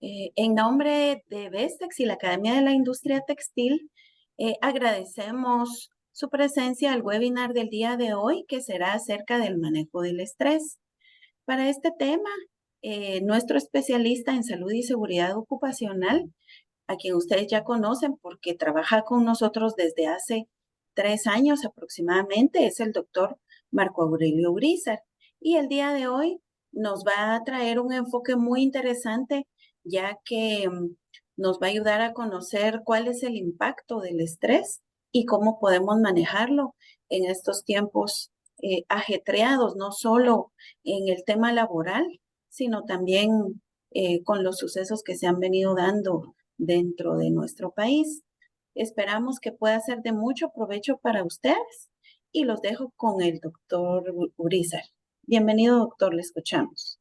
En nombre de Vestex y la Academia de la Industria Textil, agradecemos su presencia al webinar del día de hoy, que será acerca del manejo del estrés. Para este tema, nuestro especialista en salud y seguridad ocupacional, a quien ustedes ya conocen porque trabaja con nosotros desde hace 3 años aproximadamente, es el doctor Marco Aurelio Urizar. Y el día de hoy nos va a traer un enfoque muy interesante, ya que nos va a ayudar a conocer cuál es el impacto del estrés y cómo podemos manejarlo en estos tiempos ajetreados, no solo en el tema laboral, sino también con los sucesos que se han venido dando dentro de nuestro país. Esperamos que pueda ser de mucho provecho para ustedes y los dejo con el doctor Urizar. Bienvenido, doctor, le escuchamos.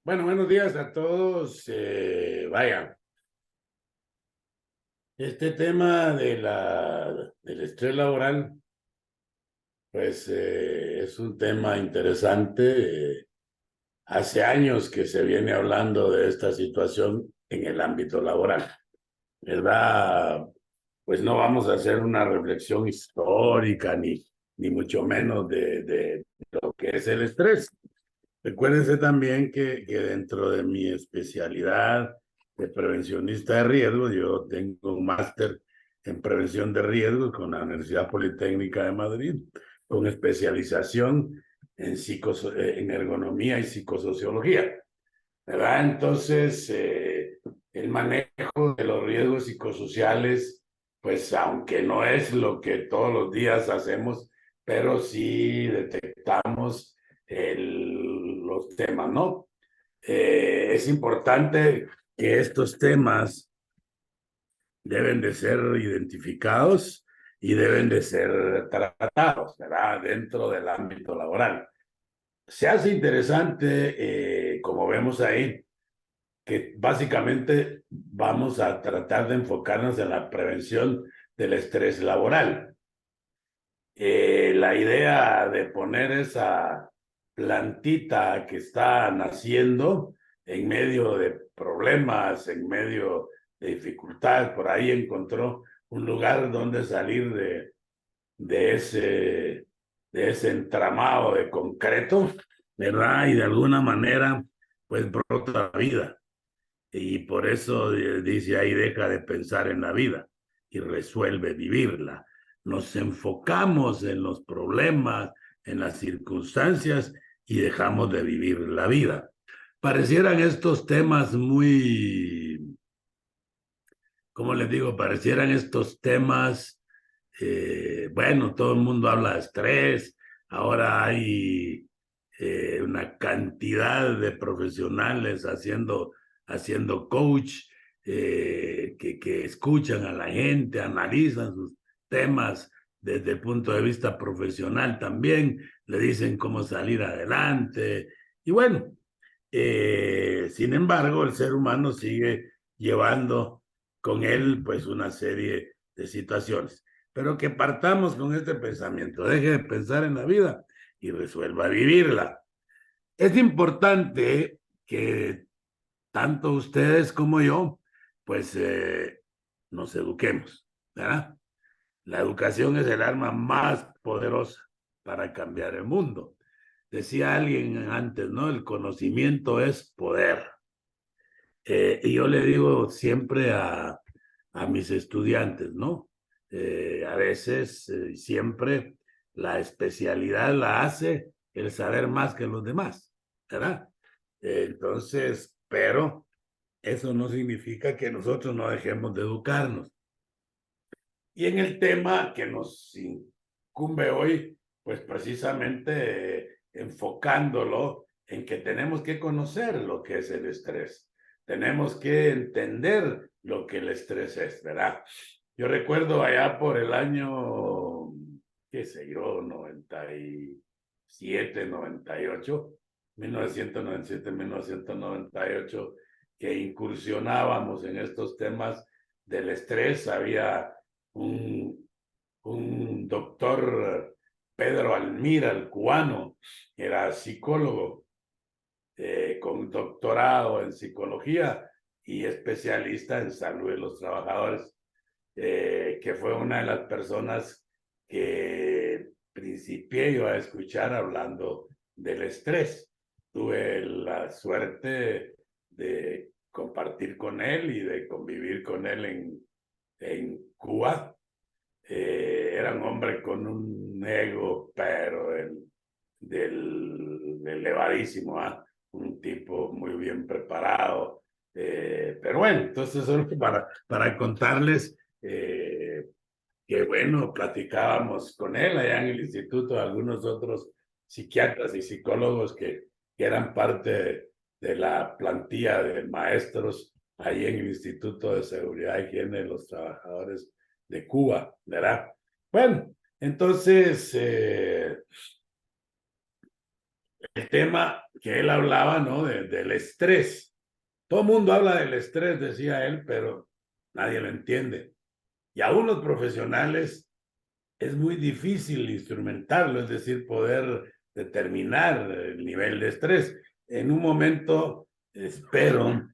Bueno, buenos días a todos. Vaya, este tema del estrés laboral, pues es un tema interesante. Hace años que se viene hablando de esta situación en el ámbito laboral, ¿verdad? Pues no vamos a hacer una reflexión histórica ni mucho menos de lo que es el estrés. Recuérdense también que dentro de mi especialidad de prevencionista de riesgos, yo tengo un máster en prevención de riesgos con la Universidad Politécnica de Madrid, con especialización en ergonomía y psicosociología, ¿verdad? Entonces, el manejo de los riesgos psicosociales, pues aunque no es lo que todos los días hacemos, pero sí detectamos los temas, ¿no? Es importante que estos temas deben de ser identificados y deben de ser tratados, ¿verdad? Dentro del ámbito laboral. Se hace interesante, como vemos ahí, que básicamente vamos a tratar de enfocarnos en la prevención del estrés laboral. La idea de poner esa plantita que está naciendo en medio de problemas, en medio de dificultades, por ahí encontró un lugar donde salir de ese, de ese entramado de concreto, ¿verdad? Y de alguna manera, pues brota la vida. Y por eso dice ahí, deja de pensar en la vida y resuelve vivirla. Nos enfocamos en los problemas, en las circunstancias y dejamos de vivir la vida. Parecieran estos temas muy, ¿cómo les digo? Parecieran estos temas, bueno, todo el mundo habla de estrés, ahora hay una cantidad de profesionales haciendo coach, que escuchan a la gente, analizan sus temas desde el punto de vista profesional también, le dicen cómo salir adelante. Y bueno, sin embargo, el ser humano sigue llevando con él pues una serie de situaciones. Pero que partamos con este pensamiento, deje de pensar en la vida y resuelva vivirla. Es importante que tanto ustedes como yo, pues nos eduquemos, ¿verdad? La educación es el arma más poderosa para cambiar el mundo. Decía alguien antes, ¿no? El conocimiento es poder. Y yo le digo siempre a mis estudiantes, ¿no? A veces, siempre, la especialidad la hace el saber más que los demás, ¿verdad? Entonces, pero eso no significa que nosotros no dejemos de educarnos. Y en el tema que nos incumbe hoy, pues precisamente enfocándolo en que tenemos que conocer lo que es el estrés. Tenemos que entender lo que el estrés es, ¿verdad? Yo recuerdo allá por el año, qué sé yo, 97, 98, 1997, 1998, que incursionábamos en estos temas del estrés. Había un doctor, Pedro Almira, el cubano, era psicólogo, con doctorado en psicología, y especialista en salud de los trabajadores, que fue una de las personas que principié yo a escuchar hablando del estrés. Tuve la suerte de compartir con él y de convivir con él en Cuba. Era un hombre con un ego, pero del elevadísimo, ¿eh? Un tipo muy bien preparado. Pero bueno, entonces solo para contarles que bueno, platicábamos con él allá en el instituto, algunos otros psiquiatras y psicólogos que eran parte de la plantilla de maestros ahí en el Instituto de Seguridad y Higiene de los Trabajadores de Cuba, ¿verdad? Bueno, entonces, el tema que él hablaba, ¿no? Del estrés. Todo el mundo habla del estrés, decía él, pero nadie lo entiende. Y aún los profesionales es muy difícil instrumentarlo, es decir, poder determinar el nivel de estrés. En un momento espero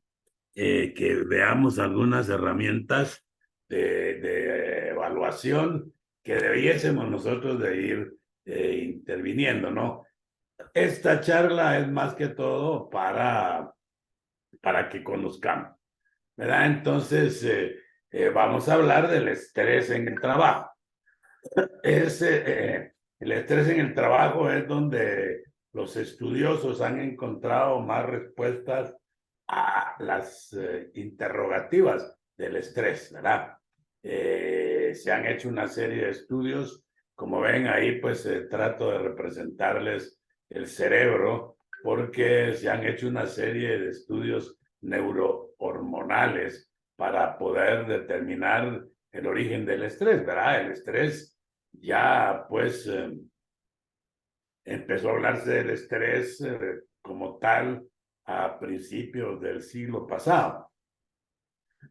que veamos algunas herramientas de evaluación que debiésemos nosotros de ir interviniendo, ¿no? Esta charla es más que todo para que conozcamos, ¿verdad? Entonces, vamos a hablar del estrés en el trabajo. El estrés en el trabajo es donde los estudiosos han encontrado más respuestas a las interrogativas del estrés, ¿verdad? Se han hecho una serie de estudios, como ven ahí, pues trato de representarles el cerebro, porque se han hecho una serie de estudios neurohormonales para poder determinar el origen del estrés, ¿verdad? El estrés ya pues empezó a hablarse del estrés como tal a principios del siglo pasado.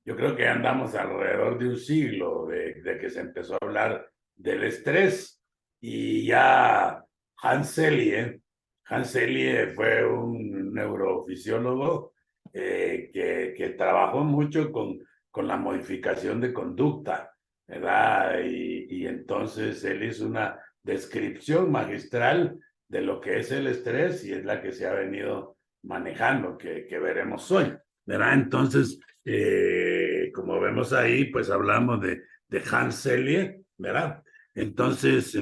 Yo creo que andamos alrededor de un siglo de que se empezó a hablar del estrés y ya Hans Selye fue un neurofisiólogo que trabajó mucho con la modificación de conducta, ¿verdad? Y entonces él hizo una descripción magistral de lo que es el estrés y es la que se ha venido manejando, que veremos hoy, ¿verdad? Entonces, como vemos ahí, pues hablamos de Hans Selye, ¿verdad? Entonces,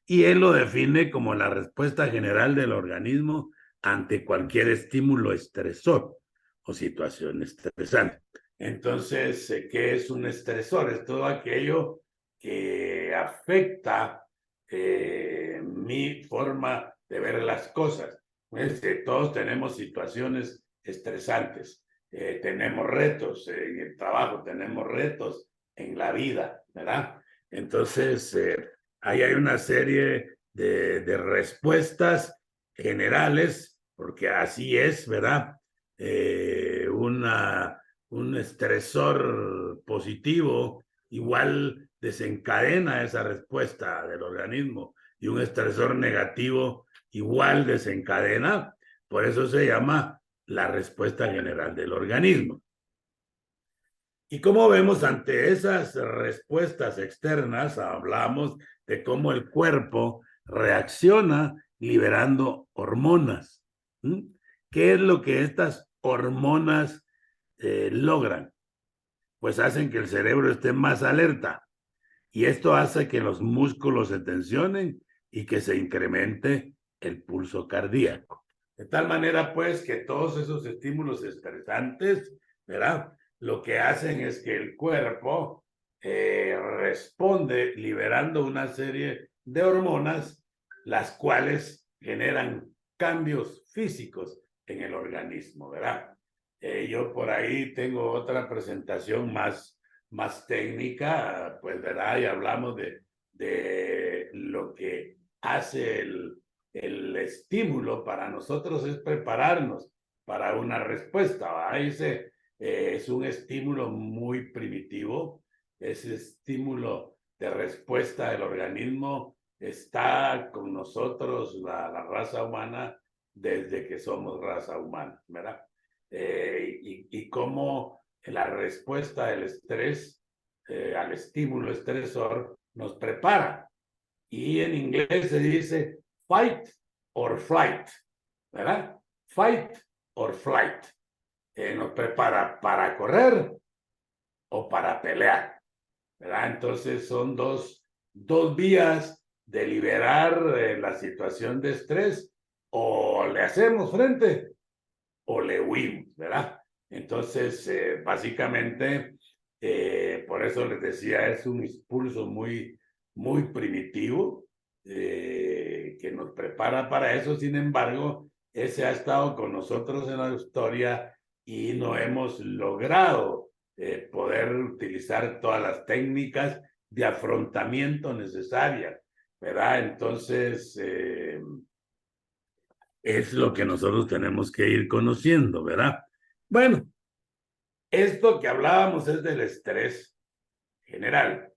y él lo define como la respuesta general del organismo ante cualquier estímulo estresor o situación estresante. Entonces, ¿qué es un estresor? Es todo aquello que afecta mi forma de ver las cosas. Todos tenemos situaciones estresantes, tenemos retos en el trabajo, tenemos retos en la vida, ¿verdad? Entonces, ahí hay una serie de respuestas generales, porque así es, ¿verdad? Un estresor positivo igual desencadena esa respuesta del organismo y un estresor negativo igual desencadena. Por eso se llama la respuesta general del organismo. Y como vemos ante esas respuestas externas, hablamos de cómo el cuerpo reacciona liberando hormonas. ¿Qué es lo que estas hormonas logran? Pues hacen que el cerebro esté más alerta y esto hace que los músculos se tensionen y que se incremente el pulso cardíaco. De tal manera, pues, que todos esos estímulos estresantes, ¿verdad? Lo que hacen es que el cuerpo responde liberando una serie de hormonas, las cuales generan cambios físicos en el organismo, ¿verdad? Yo por ahí tengo otra presentación más técnica, pues, ¿verdad? Y hablamos de lo que hace el estímulo para nosotros es prepararnos para una respuesta, ¿verdad? Ese es un estímulo muy primitivo, ese estímulo de respuesta del organismo está con nosotros, la raza humana, desde que somos raza humana, ¿verdad? Y cómo la respuesta del estrés al estímulo estresor nos prepara. Y en inglés se dice fight or flight, ¿verdad? Fight or flight. Nos prepara para correr o para pelear, ¿verdad? Entonces son dos vías de liberar la situación de estrés, o le hacemos frente o le huimos, ¿verdad? Entonces, básicamente, por eso les decía, es un impulso muy primitivo que nos prepara para eso. Sin embargo, ese ha estado con nosotros en la historia y no hemos logrado poder utilizar todas las técnicas de afrontamiento necesarias, ¿verdad? Entonces, es lo que nosotros tenemos que ir conociendo, ¿verdad? Bueno, esto que hablábamos es del estrés general,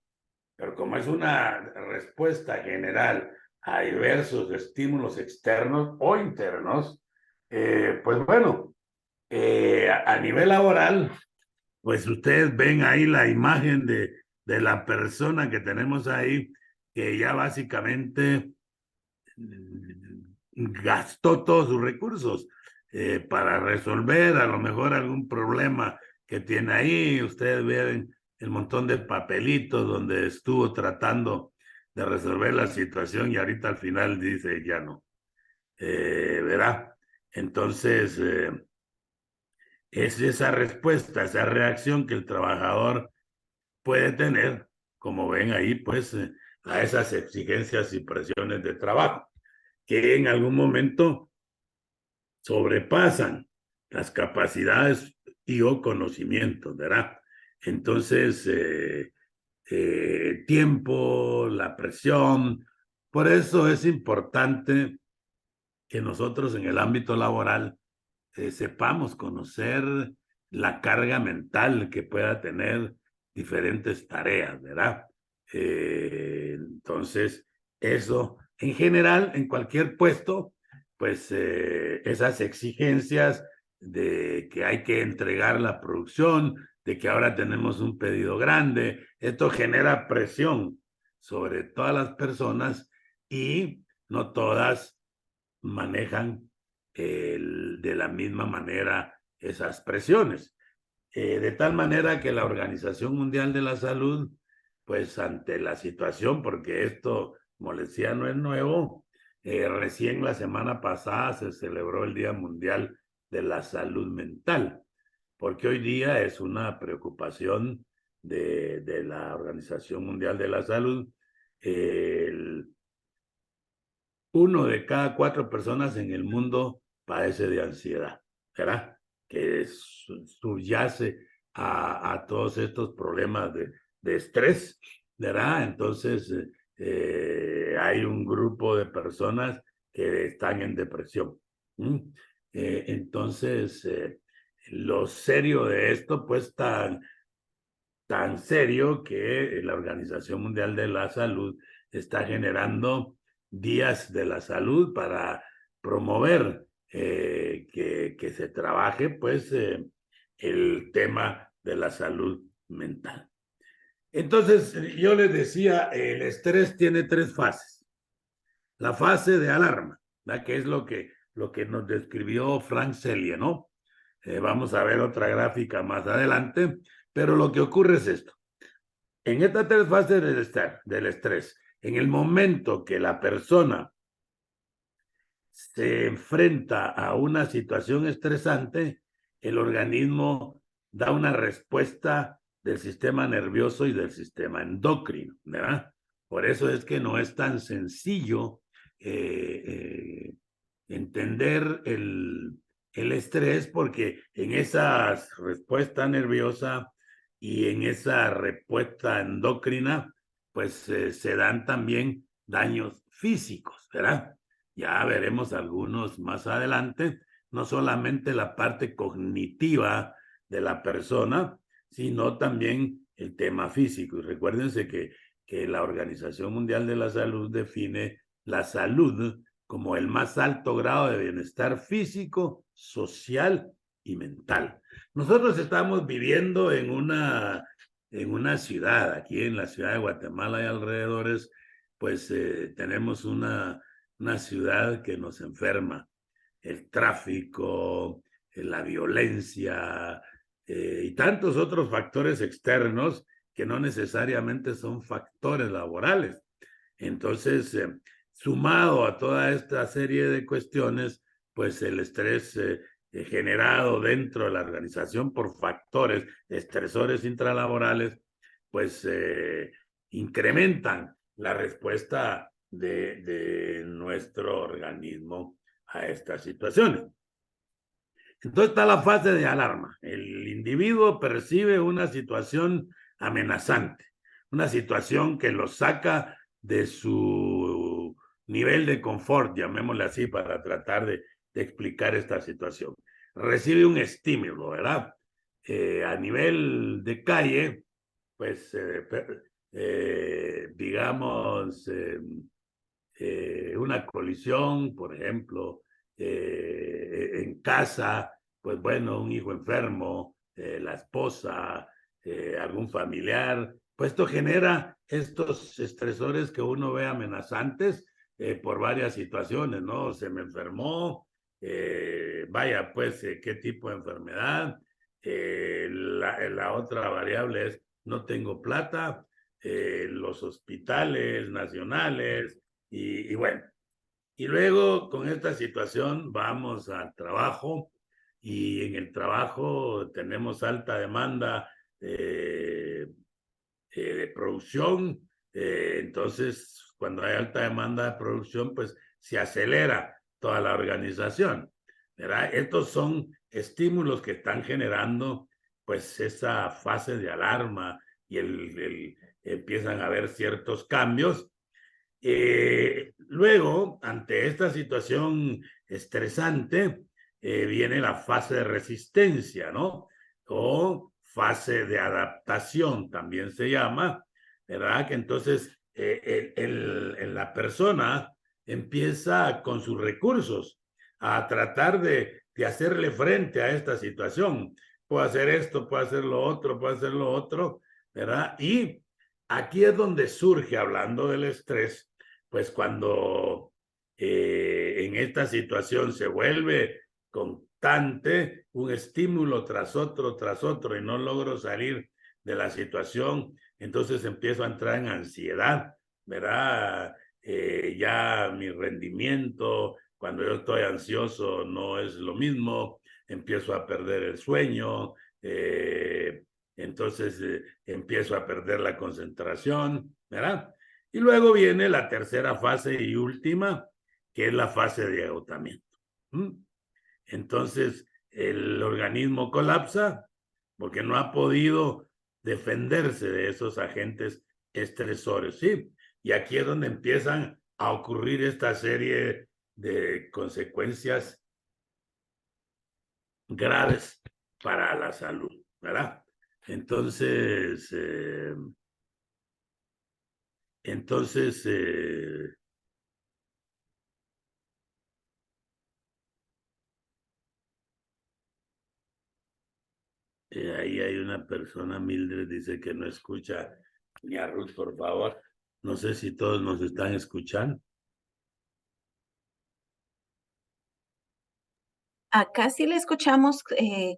pero como es una respuesta general a diversos estímulos externos o internos, pues bueno, a nivel laboral, pues ustedes ven ahí la imagen de la persona que tenemos ahí, que ya básicamente gastó todos sus recursos para resolver a lo mejor algún problema que tiene ahí. Ustedes ven el montón de papelitos donde estuvo tratando de resolver la situación y ahorita al final dice ya no, ¿verdad? Entonces, es esa respuesta, esa reacción que el trabajador puede tener, como ven ahí, pues, a esas exigencias y presiones de trabajo, que en algún momento sobrepasan las capacidades y o conocimientos, ¿verdad? Entonces, tiempo, la presión, por eso es importante que nosotros en el ámbito laboral sepamos conocer la carga mental que pueda tener diferentes tareas, ¿verdad? Entonces, eso en general, en cualquier puesto, pues esas exigencias de que hay que entregar la producción, de que ahora tenemos un pedido grande, esto genera presión sobre todas las personas y no todas manejan de la misma manera esas presiones. De tal manera que la Organización Mundial de la Salud, pues ante la situación, porque esto, como les decía, no es nuevo, recién la semana pasada se celebró el Día Mundial de la Salud Mental, porque hoy día es una preocupación de la Organización Mundial de la Salud. El, uno de cada 4 personas en el mundo padece de ansiedad, ¿verdad? Que subyace a todos estos problemas de estrés, ¿verdad? Entonces, hay un grupo de personas que están en depresión. Entonces, lo serio de esto, pues tan serio que la Organización Mundial de la Salud está generando días de la salud para promover que se trabaje pues el tema de la salud mental. Entonces, yo les decía, el estrés tiene 3 fases. La fase de alarma, ¿verdad? Que es lo que nos describió Frank Celia, ¿no? Vamos a ver otra gráfica más adelante, pero lo que ocurre es esto. En estas 3 fases del estrés, en el momento que la persona se enfrenta a una situación estresante, el organismo da una respuesta del sistema nervioso y del sistema endocrino, ¿verdad? Por eso es que no es tan sencillo entender el estrés, porque en esa respuesta nerviosa y en esa respuesta endocrina, pues se dan también daños físicos, ¿verdad? Ya veremos algunos más adelante, no solamente la parte cognitiva de la persona, sino también el tema físico. Y recuérdense que la Organización Mundial de la Salud define la salud como el más alto grado de bienestar físico, social y mental. Nosotros estamos viviendo en una ciudad, aquí en la ciudad de Guatemala y alrededores, pues tenemos una ciudad que nos enferma. El tráfico, la violencia y tantos otros factores externos que no necesariamente son factores laborales. Entonces, sumado a toda esta serie de cuestiones, pues el estrés generado dentro de la organización por factores estresores intralaborales, pues incrementan la respuesta de nuestro organismo a estas situaciones. Entonces está la fase de alarma. El individuo percibe una situación amenazante, una situación que lo saca de su nivel de confort, llamémosle así, para tratar de explicar esta situación. Recibe un estímulo, ¿verdad? A nivel de calle, pues, digamos, una colisión, por ejemplo, en casa, pues bueno, un hijo enfermo, la esposa, algún familiar, pues esto genera estos estresores que uno ve amenazantes por varias situaciones, ¿no? Se me enfermó, vaya, pues, ¿qué tipo de enfermedad? La otra variable es, no tengo plata, los hospitales nacionales, y bueno, y luego con esta situación vamos al trabajo y en el trabajo tenemos alta demanda de producción. Entonces, cuando hay alta demanda de producción, pues se acelera toda la organización, ¿verdad? Estos son estímulos que están generando pues esa fase de alarma y empiezan a haber ciertos cambios. Luego, ante esta situación estresante, viene la fase de resistencia, ¿no? O fase de adaptación, también se llama, ¿verdad? Que entonces la persona empieza con sus recursos a tratar de hacerle frente a esta situación. Puedo hacer esto, puedo hacer lo otro, puedo hacer lo otro, ¿verdad? Y aquí es donde surge, hablando del estrés, pues cuando en esta situación se vuelve constante, un estímulo tras otro, y no logro salir de la situación, entonces empiezo a entrar en ansiedad, ¿verdad? Ya mi rendimiento, cuando yo estoy ansioso, no es lo mismo, empiezo a perder el sueño, entonces empiezo a perder la concentración, ¿verdad? Y luego viene la tercera fase y última, que es la fase de agotamiento. Entonces, el organismo colapsa porque no ha podido defenderse de esos agentes estresores, ¿sí? Y aquí es donde empiezan a ocurrir esta serie de consecuencias graves para la salud, ¿verdad? Entonces, entonces ahí hay una persona, Mildred, dice que no escucha ni a Ruth, por favor. No sé si todos nos están escuchando. Acá sí le escuchamos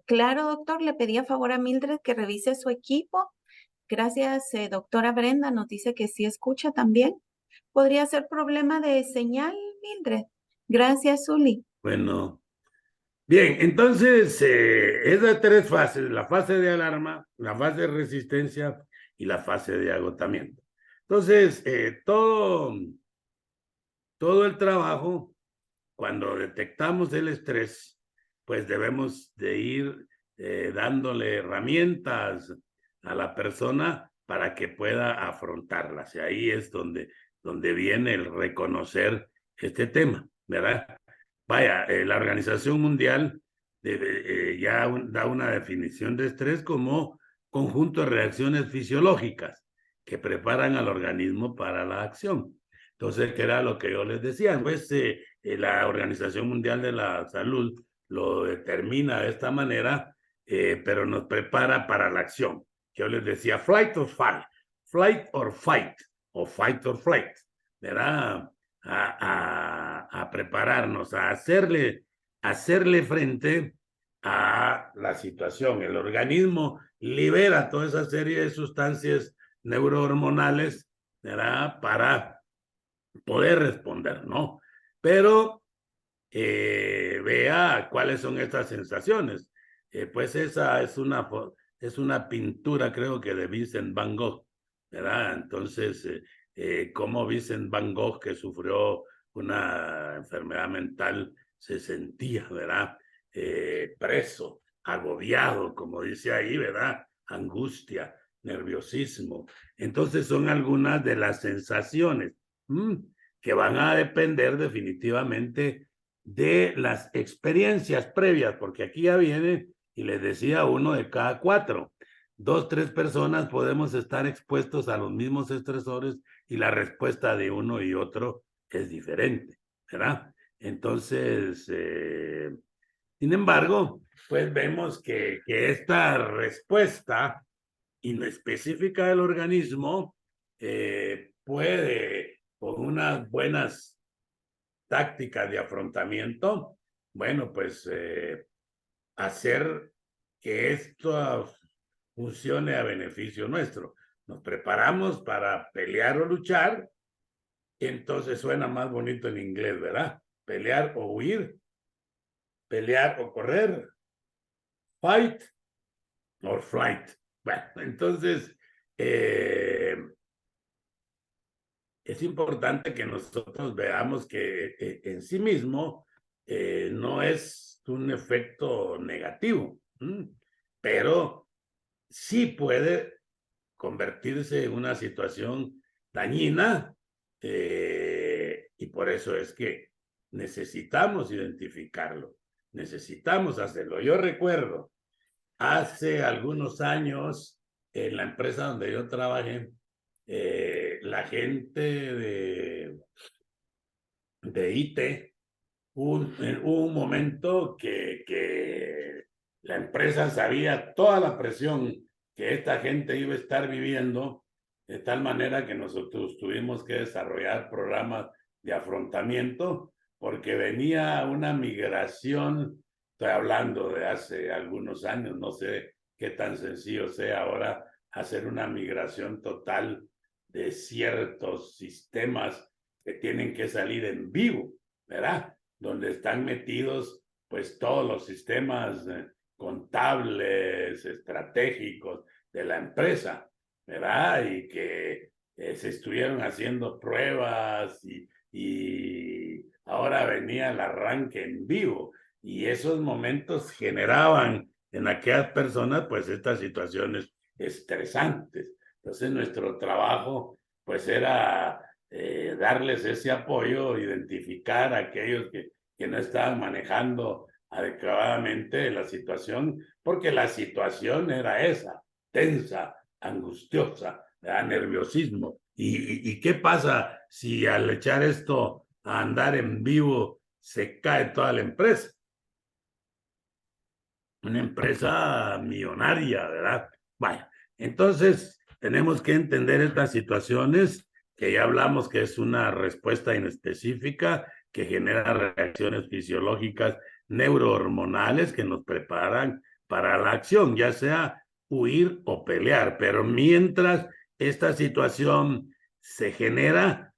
claro, doctor. Le pedí a favor a Mildred que revise su equipo. Gracias, doctora Brenda. Nos dice que sí escucha también. ¿Podría ser problema de señal, Mildred? Gracias, Zuli. Bueno, bien, entonces esas tres fases, la fase de alarma, la fase de resistencia y la fase de agotamiento. Entonces, todo el trabajo, cuando detectamos el estrés, pues debemos de ir dándole herramientas a la persona para que pueda afrontarlas. Y ahí es donde viene el reconocer este tema, ¿verdad? Vaya, la Organización Mundial ya da una definición de estrés como conjunto de reacciones fisiológicas que preparan al organismo para la acción. Entonces, ¿qué era lo que yo les decía? Pues la Organización Mundial de la Salud lo determina de esta manera, pero nos prepara para la acción. Yo les decía flight or fight, o fight or flight, ¿verdad? A prepararnos, a hacerle frente a la situación. El organismo libera toda esa serie de sustancias neurohormonales, ¿verdad? Para poder responder, ¿no? Pero vea cuáles son estas sensaciones. Pues esa es una pintura, creo que de Vincent Van Gogh, ¿verdad? Entonces, cómo Vincent Van Gogh, que sufrió una enfermedad mental, se sentía, ¿verdad? Preso, agobiado, como dice ahí, ¿verdad? Angustia, nerviosismo. Entonces son algunas de las sensaciones que van a depender definitivamente de las experiencias previas, porque aquí ya viene, y les decía, 1 de cada 4. 2, 3 personas podemos estar expuestos a los mismos estresores y la respuesta de uno y otro es diferente, ¿verdad? Entonces, sin embargo, pues vemos que esta respuesta inespecífica del organismo puede, con unas buenas tácticas de afrontamiento, bueno, pues hacer que esto funcione a beneficio nuestro. Nos preparamos para pelear o luchar, entonces suena más bonito en inglés, ¿verdad? Pelear o huir, pelear o correr, fight or flight. Bueno, entonces es importante que nosotros veamos que en sí mismo no es un efecto negativo, pero sí puede convertirse en una situación dañina y por eso es que necesitamos identificarlo, necesitamos hacerlo. Yo recuerdo hace algunos años en la empresa donde yo trabajé, la gente de IT, hubo un momento que la empresa sabía toda la presión que esta gente iba a estar viviendo, de tal manera que nosotros tuvimos que desarrollar programas de afrontamiento, porque venía una migración, estoy hablando de hace algunos años, no sé qué tan sencillo sea ahora hacer una migración total de ciertos sistemas que tienen que salir en vivo, ¿verdad? Donde están metidos pues todos los sistemas contables, estratégicos de la empresa, ¿verdad? Y que se estuvieron haciendo pruebas y ahora venía el arranque en vivo. Y esos momentos generaban en aquellas personas pues estas situaciones estresantes. Entonces nuestro trabajo pues era darles ese apoyo, identificar a aquellos que no estaban manejando adecuadamente la situación, porque la situación era esa, tensa, angustiosa, nerviosismo. ¿Y qué pasa si al echar esto a andar en vivo se cae toda la empresa? Una empresa millonaria, ¿verdad? Vaya, entonces tenemos que entender estas situaciones que ya hablamos que es una respuesta inespecífica que genera reacciones fisiológicas neurohormonales que nos preparan para la acción, ya sea huir o pelear, pero mientras esta situación se genera,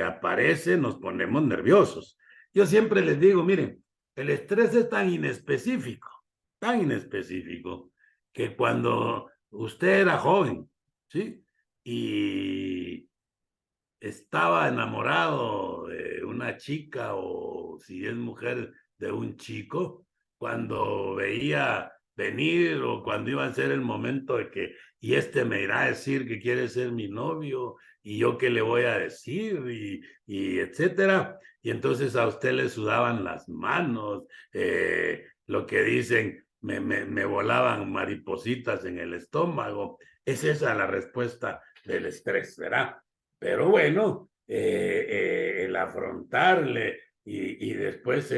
aparece, nos ponemos nerviosos. Yo siempre les digo, miren, el estrés es tan inespecífico, que cuando usted era joven, ¿sí? Y estaba enamorado de una chica o si es mujer de un chico, cuando veía venir o cuando iba a ser el momento de que, y este me irá a decir que quiere ser mi novio, y yo qué le voy a decir, y etcétera. Y entonces a usted le sudaban las manos, lo que dicen, me volaban maripositas en el estómago. Es esa la respuesta del estrés, ¿verdad? Pero bueno, el afrontarle y después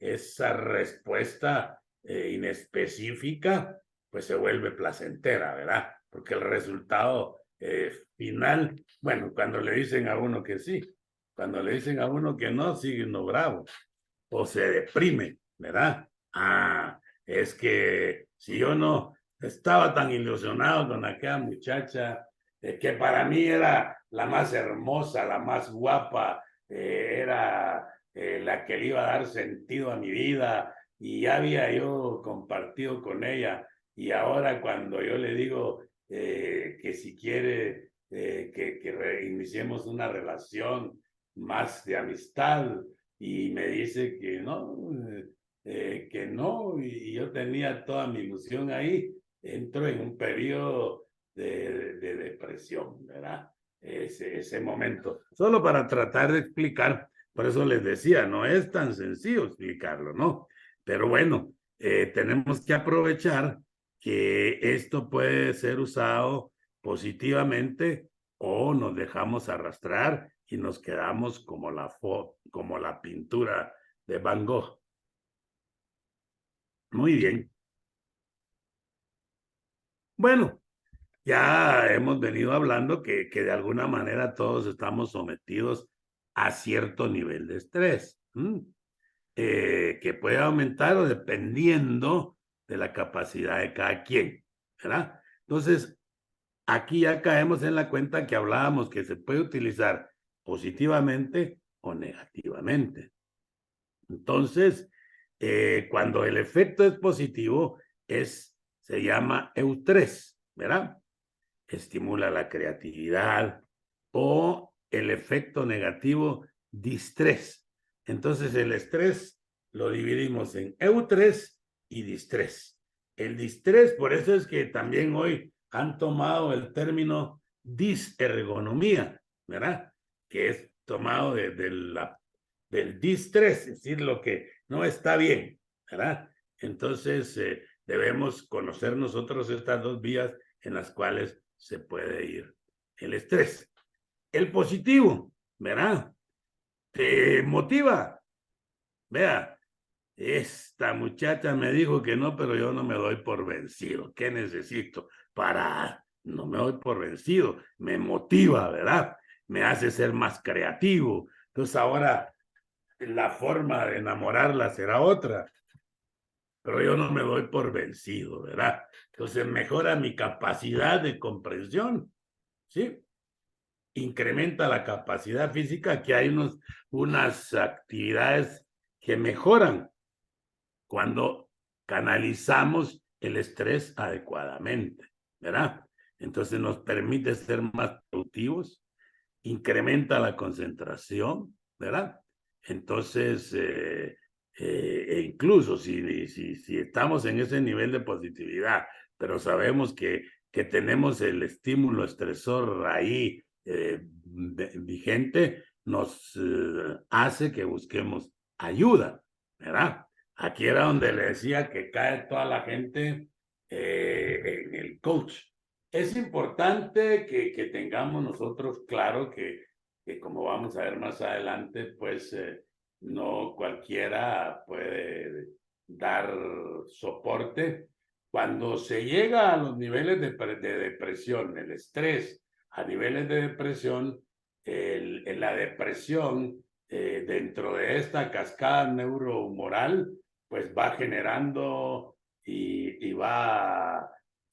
esa respuesta inespecífica, pues se vuelve placentera, ¿verdad? Porque el resultado final, bueno, cuando le dicen a uno que sí, cuando le dicen a uno que no, sigue uno bravo o se deprime, ¿verdad? Ah, es que si yo no estaba tan ilusionado con aquella muchacha, que para mí era la más hermosa, la más guapa, era la que le iba a dar sentido a mi vida y ya había yo compartido con ella y ahora cuando yo le digo que si quiere que reiniciemos una relación más de amistad, y me dice que no, y yo tenía toda mi ilusión ahí, entro en un periodo de depresión, ¿verdad? Ese momento, solo para tratar de explicar, por eso les decía, no es tan sencillo explicarlo, ¿no? Pero bueno, tenemos que aprovechar que esto puede ser usado positivamente o nos dejamos arrastrar y nos quedamos como como la pintura de Van Gogh. Muy bien. Bueno, ya hemos venido hablando que de alguna manera todos estamos sometidos a cierto nivel de estrés, que puede aumentar o dependiendo de la capacidad de cada quien, ¿verdad? Entonces, aquí ya caemos en la cuenta que hablábamos que se puede utilizar positivamente o negativamente. Entonces, cuando el efecto es positivo, se llama eustrés, ¿verdad? Estimula la creatividad, o el efecto negativo, distrés. Entonces, el estrés lo dividimos en eustrés y distrés. El distrés, por eso es que también hoy han tomado el término disergonomía, ¿verdad? Que es tomado del distrés, es decir, lo que no está bien, ¿verdad? Entonces, debemos conocer nosotros estas dos vías en las cuales se puede ir el estrés. El positivo, ¿verdad? Te motiva. Vea, esta muchacha me dijo que no, pero yo no me doy por vencido. ¿Qué necesito? No me doy por vencido. Me motiva, ¿verdad? Me hace ser más creativo. Entonces ahora la forma de enamorarla será otra, pero yo no me doy por vencido, ¿verdad? Entonces mejora mi capacidad de comprensión, ¿sí? Incrementa la capacidad física, que hay unas actividades que mejoran cuando canalizamos el estrés adecuadamente, ¿verdad? Entonces nos permite ser más productivos, incrementa la concentración, ¿verdad? Entonces, incluso si estamos en ese nivel de positividad, pero sabemos que tenemos el estímulo estresor ahí vigente, nos hace que busquemos ayuda, ¿verdad? Aquí era donde le decía que cae toda la gente en el coach. Es importante que tengamos nosotros claro que como vamos a ver más adelante, pues no cualquiera puede dar soporte. Cuando se llega a los niveles de depresión, el estrés a niveles de depresión, la depresión dentro de esta cascada neurohumoral, pues va generando y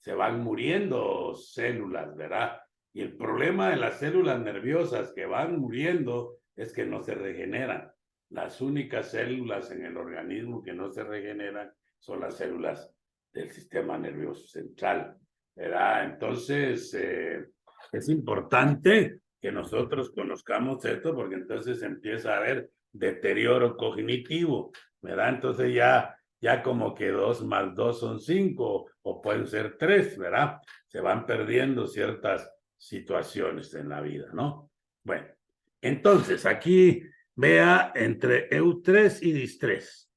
se van muriendo células, ¿verdad? Y el problema de las células nerviosas que van muriendo es que no se regeneran. Las únicas células en el organismo que no se regeneran son las células del sistema nervioso central, ¿verdad? Entonces, es importante que nosotros conozcamos esto porque entonces empieza a haber deterioro cognitivo, ¿verdad? Entonces ya como que 2 más 2 son 5 o pueden ser 3, ¿verdad? Se van perdiendo ciertas situaciones en la vida, ¿no? Bueno, entonces aquí vea entre eustrés y distrés.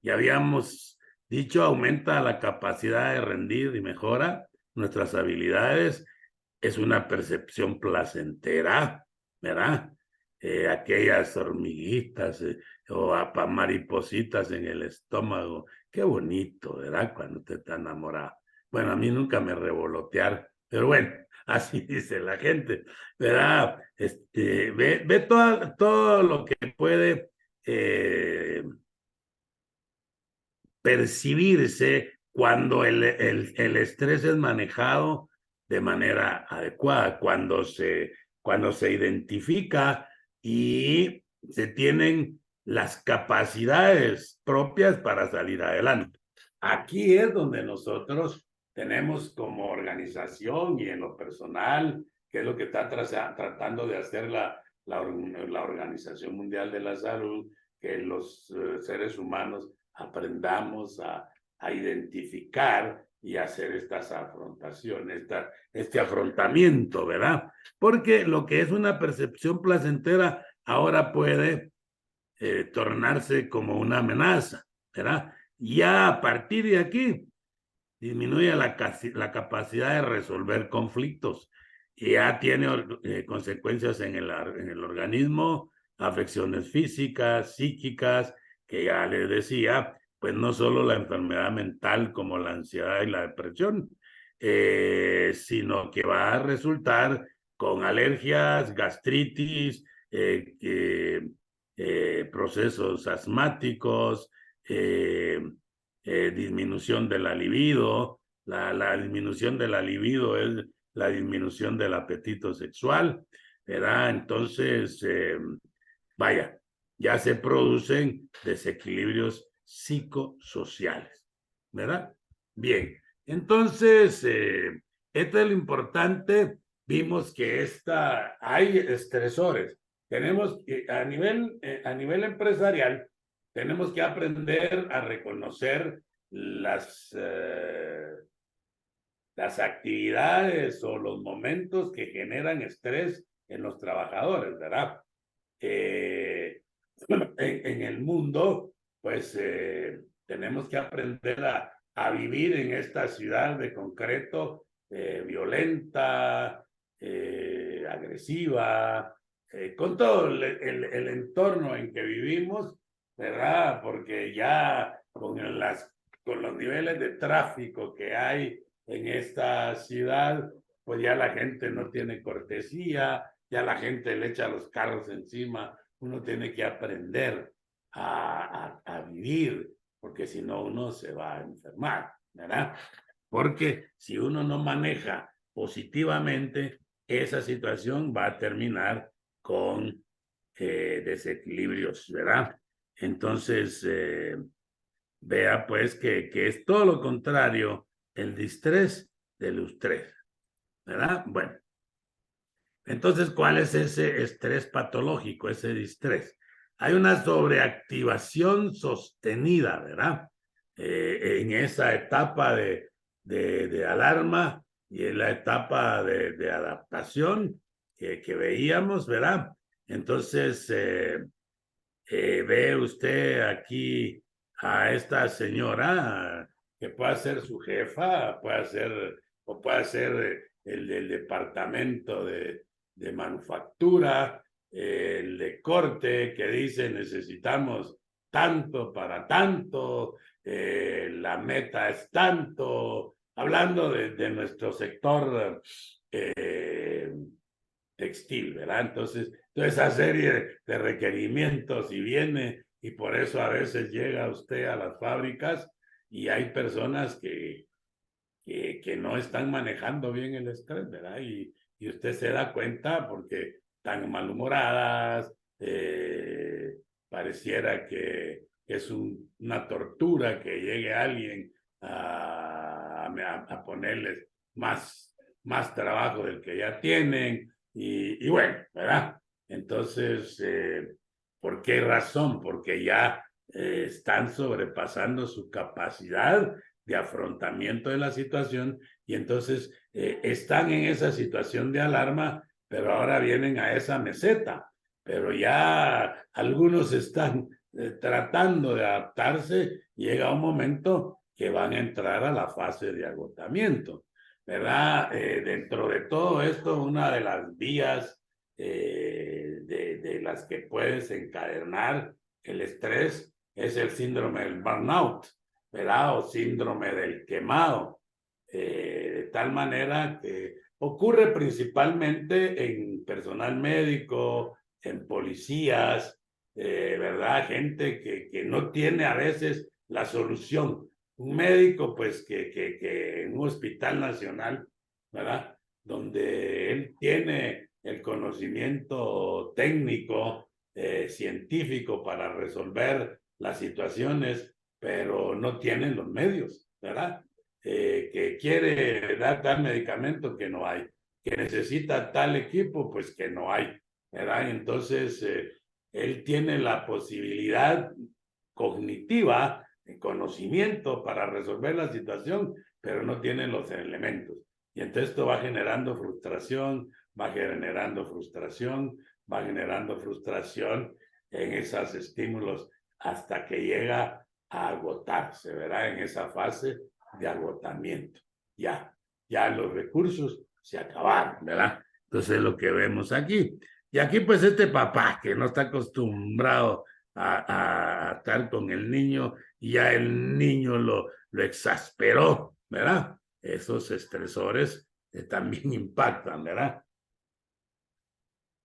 Ya habíamos dicho, aumenta la capacidad de rendir y mejora nuestras habilidades. Es una percepción placentera, ¿verdad? aquellas hormiguitas o maripositas en el estómago. Qué bonito, ¿verdad? Cuando usted está enamorado. Bueno, a mí nunca me revolotear, pero bueno, así dice la gente, ¿verdad? Ve todo lo que puede percibirse cuando el estrés es manejado de manera adecuada, cuando se identifica y se tienen las capacidades propias para salir adelante. Aquí es donde nosotros tenemos como organización y en lo personal, que es lo que está tratando de hacer la Organización Mundial de la Salud, que los seres humanos aprendamos a identificar y hacer estas afrontaciones, este afrontamiento, ¿verdad? Porque lo que es una percepción placentera ahora puede tornarse como una amenaza, ¿verdad? Ya a partir de aquí disminuye la capacidad de resolver conflictos y ya tiene consecuencias en el organismo, afecciones físicas, psíquicas, que ya les decía, pues no solo la enfermedad mental como la ansiedad y la depresión, sino que va a resultar con alergias, gastritis, procesos asmáticos, disminución de la libido. La disminución de la libido es la disminución del apetito sexual, ¿verdad? Entonces, vaya, ya se producen desequilibrios psicosociales, ¿verdad? Bien, entonces, esto es lo importante. Vimos que hay estresores. Tenemos que, a nivel empresarial, tenemos que aprender a reconocer las actividades o los momentos que generan estrés en los trabajadores, ¿verdad? En el mundo, pues tenemos que aprender a vivir en esta ciudad de concreto violenta, agresiva, con todo el entorno en que vivimos, ¿verdad? Porque ya con los niveles de tráfico que hay en esta ciudad, pues ya la gente no tiene cortesía, ya la gente le echa los carros encima. Uno tiene que aprender a vivir, porque si no uno se va a enfermar, ¿verdad? Porque si uno no maneja positivamente, esa situación va a terminar con desequilibrios, ¿verdad? Entonces, vea pues que es todo lo contrario el distrés del estrés, ¿verdad? Bueno, entonces, ¿cuál es ese estrés patológico, ese distrés? Hay una sobreactivación sostenida, ¿verdad? En esa etapa de alarma y en la etapa de adaptación que veíamos, ¿verdad? Entonces, ve usted aquí a esta señora que puede ser su jefa, puede ser el del departamento de manufactura, el de corte, que dice necesitamos tanto para tanto, la meta es tanto, hablando de nuestro sector textil, ¿verdad? Entonces, toda esa serie de requerimientos y viene, y por eso a veces llega usted a las fábricas y hay personas que no están manejando bien el estrés, ¿verdad? Y usted se da cuenta porque están malhumoradas, pareciera que es una tortura que llegue alguien a ponerles más trabajo del que ya tienen, y bueno, ¿verdad? Entonces, ¿por qué razón? Porque ya están sobrepasando su capacidad de afrontamiento de la situación y entonces están en esa situación de alarma, pero ahora vienen a esa meseta, pero ya algunos están tratando de adaptarse, llega un momento que van a entrar a la fase de agotamiento, ¿verdad? Dentro de todo esto, una de las vías de las que puede desencadenar el estrés es el síndrome del burnout, ¿verdad? O síndrome del quemado. De tal manera que ocurre principalmente en personal médico, en policías, ¿verdad? Gente que no tiene a veces la solución. Un médico, pues, que en un hospital nacional, ¿verdad? Donde él tiene el conocimiento técnico, científico para resolver las situaciones, pero no tienen los medios, ¿verdad? Que quiere dar tal medicamento que no hay, que necesita tal equipo, pues que no hay, ¿verdad? Entonces, él tiene la posibilidad cognitiva, de conocimiento para resolver la situación, pero no tiene los elementos. Y entonces esto va generando frustración, va generando frustración, va generando frustración en esos estímulos hasta que llega a agotarse, ¿verdad? En esa fase de agotamiento. Ya los recursos se acabaron, ¿verdad? Entonces es lo que vemos aquí. Y aquí pues este papá que no está acostumbrado a estar con el niño y ya el niño lo exasperó, ¿verdad? Esos estresores también impactan, ¿verdad?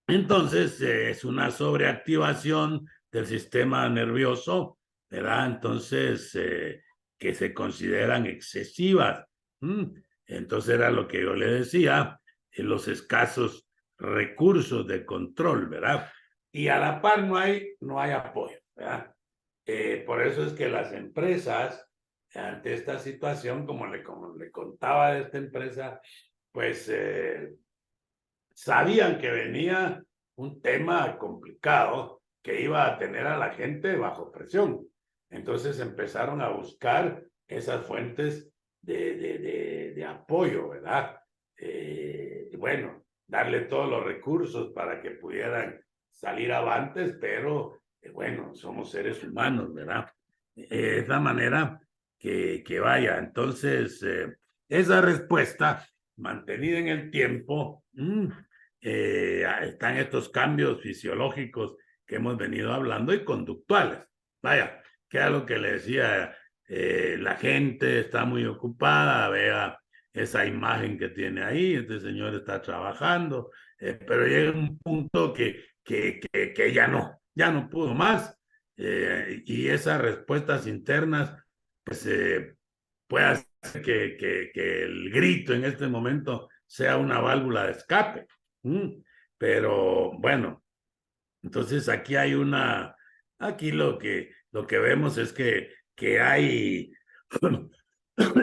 Entonces es una sobreactivación del sistema nervioso, ¿verdad? Entonces, que se consideran excesivas. Entonces era lo que yo le decía, los escasos recursos de control, ¿verdad? Y a la par no hay apoyo, ¿verdad? Por eso es que las empresas, ante esta situación, como le contaba de esta empresa, pues sabían que venía un tema complicado que iba a tener a la gente bajo presión. Entonces empezaron a buscar esas fuentes de apoyo, ¿verdad? Bueno, darle todos los recursos para que pudieran salir avantes, pero bueno, somos seres humanos, ¿verdad? Es la manera que vaya. Entonces, esa respuesta mantenida en el tiempo, están estos cambios fisiológicos que hemos venido hablando y conductuales. Vaya, que era lo que le decía, la gente está muy ocupada, vea esa imagen que tiene ahí, este señor está trabajando, pero llega un punto que ya no pudo más, y esas respuestas internas, pues puede hacer que el grito en este momento sea una válvula de escape. Pero bueno, entonces aquí lo que vemos es que hay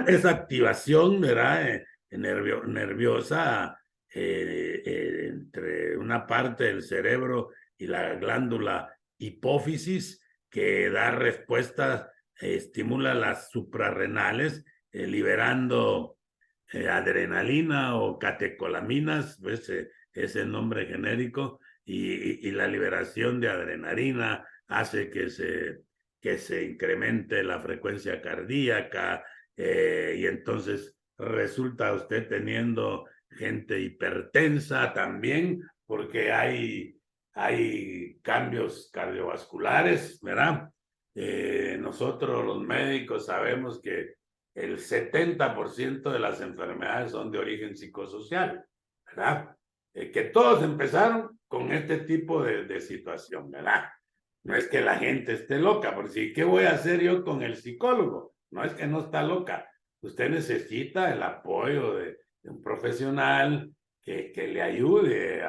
esa activación, ¿verdad? Nerviosa, entre una parte del cerebro y la glándula hipófisis que da respuestas, estimula las suprarrenales, liberando adrenalina o catecolaminas, pues, es el nombre genérico, y la liberación de adrenalina hace que se incremente la frecuencia cardíaca, y entonces resulta usted teniendo gente hipertensa también, porque hay cambios cardiovasculares, ¿verdad? Nosotros los médicos sabemos que el 70% de las enfermedades son de origen psicosocial, ¿verdad? Que todos empezaron con este tipo de situación, ¿verdad? No es que la gente esté loca, porque si, ¿qué voy a hacer yo con el psicólogo? No es que no está loca. Usted necesita el apoyo de un profesional que le ayude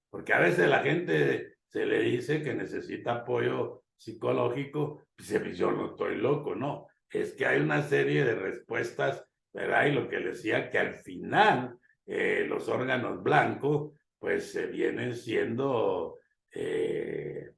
porque a veces la gente se le dice que necesita apoyo psicológico, pues yo no estoy loco, no. Es que hay una serie de respuestas, ¿verdad? Y lo que le decía, que al final los órganos blancos, pues vienen siendo el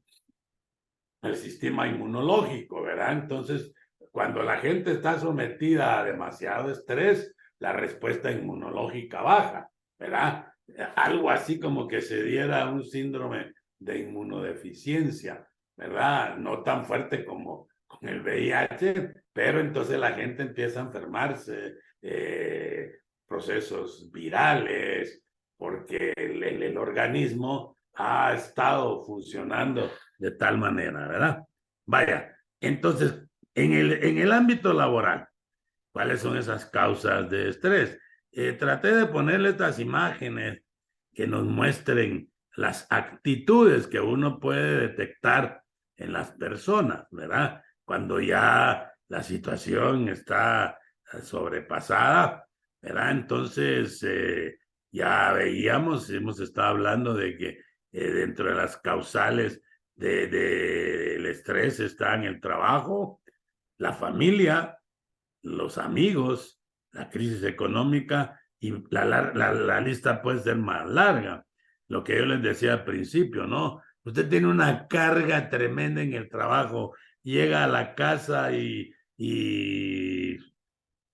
sistema inmunológico, ¿verdad? Entonces, cuando la gente está sometida a demasiado estrés, la respuesta inmunológica baja, ¿verdad? Algo así como que se diera un síndrome de inmunodeficiencia, ¿verdad? No tan fuerte como con el VIH, pero entonces la gente empieza a enfermarse, procesos virales, porque el organismo ha estado funcionando de tal manera, ¿verdad? Vaya, entonces, en el ámbito laboral, ¿cuáles son esas causas de estrés? Traté de ponerle estas imágenes que nos muestren las actitudes que uno puede detectar en las personas, ¿verdad? Cuando ya la situación está sobrepasada, ¿verdad? Entonces, ya veíamos, hemos estado hablando de que dentro de las causales del estrés están el trabajo, la familia, los amigos, la crisis económica y la lista puede ser más larga. Lo que yo les decía al principio, ¿no? Usted tiene una carga tremenda en el trabajo, llega a la casa y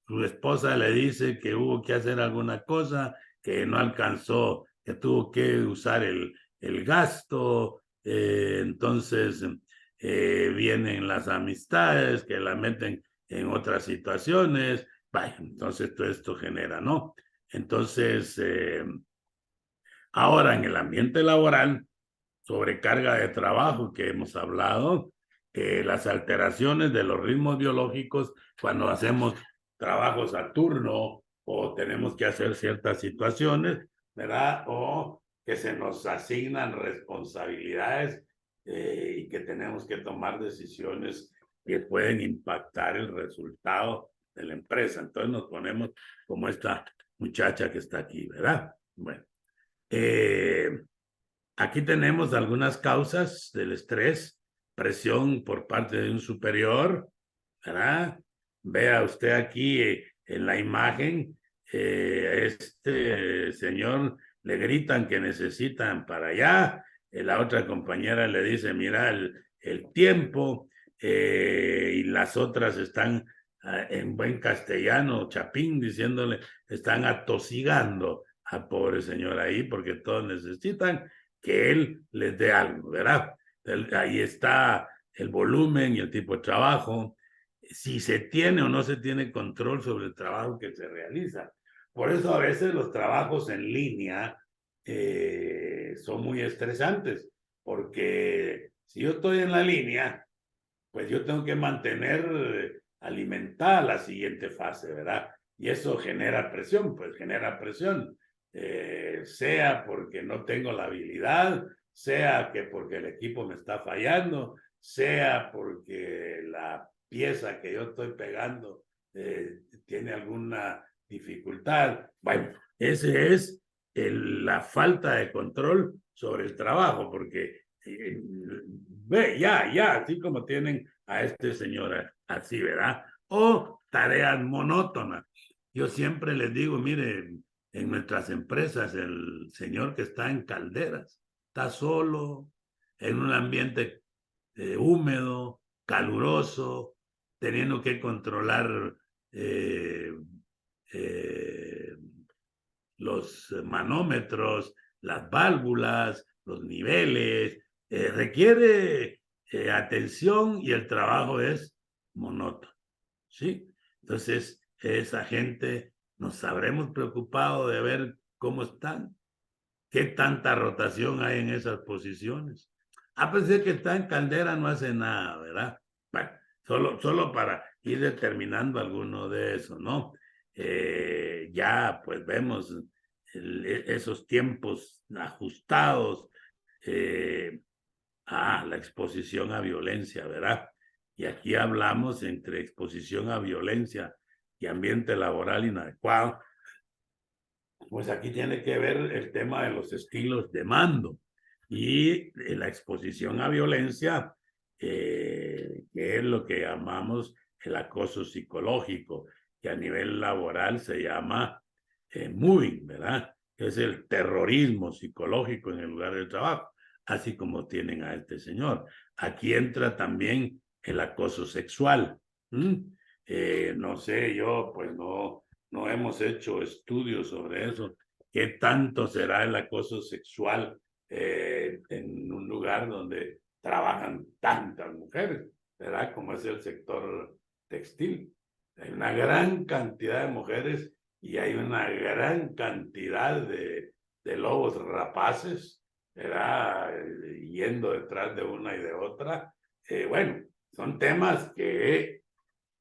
su esposa le dice que hubo que hacer alguna cosa, que no alcanzó, que tuvo que usar el gasto, entonces vienen las amistades que la meten en otras situaciones, vaya, entonces todo esto genera, ¿no? Entonces, ahora en el ambiente laboral, sobrecarga de trabajo que hemos hablado, las alteraciones de los ritmos biológicos cuando hacemos trabajos a turno o tenemos que hacer ciertas situaciones, ¿verdad? O que se nos asignan responsabilidades y que tenemos que tomar decisiones que pueden impactar el resultado de la empresa. Entonces nos ponemos como esta muchacha que está aquí, ¿verdad? Bueno, eh, aquí tenemos algunas causas del estrés, presión por parte de un superior, ¿verdad? Vea usted aquí en la imagen, este señor le gritan que necesitan para allá, la otra compañera le dice, mira el tiempo, y las otras están en buen castellano, chapín, diciéndole, están atosigando al pobre señor ahí porque todos necesitan que él les dé algo, ¿verdad? Ahí está el volumen y el tipo de trabajo, si se tiene o no se tiene control sobre el trabajo que se realiza. Por eso a veces los trabajos en línea son muy estresantes, porque si yo estoy en la línea, pues yo tengo que mantener alimentada la siguiente fase, ¿verdad? Y eso genera presión, pues genera presión, sea porque no tengo la habilidad, sea que porque el equipo me está fallando, sea porque la pieza que yo estoy pegando tiene alguna dificultad. Bueno, ese es la falta de control sobre el trabajo, porque ve, ya, así como tienen a este señor así, ¿verdad? O tareas monótonas. Yo siempre les digo, miren, en nuestras empresas, el señor que está en calderas, está solo, en un ambiente húmedo, caluroso, teniendo que controlar eh, eh, los manómetros, las válvulas, los niveles, requiere atención y el trabajo es monótono, ¿sí? Entonces, esa gente nos habremos preocupado de ver cómo están, qué tanta rotación hay en esas posiciones. A pesar de que está en caldera, no hace nada, ¿verdad? Bueno, solo para ir determinando alguno de eso, ¿no? Ya pues vemos esos tiempos ajustados a la exposición a violencia, ¿verdad? Y aquí hablamos entre exposición a violencia y ambiente laboral inadecuado, pues aquí tiene que ver el tema de los estilos de mando y la exposición a violencia, que es lo que llamamos el acoso psicológico, que a nivel laboral se llama moving, ¿verdad? Que es el terrorismo psicológico en el lugar de trabajo, así como tienen a este señor. Aquí entra también el acoso sexual. No sé, yo pues no hemos hecho estudios sobre eso. ¿Qué tanto será el acoso sexual en un lugar donde trabajan tantas mujeres, ¿verdad? Como es el sector textil. Hay una gran cantidad de mujeres y hay una gran cantidad de lobos rapaces, ¿verdad? Yendo detrás de una y de otra. Bueno, son temas que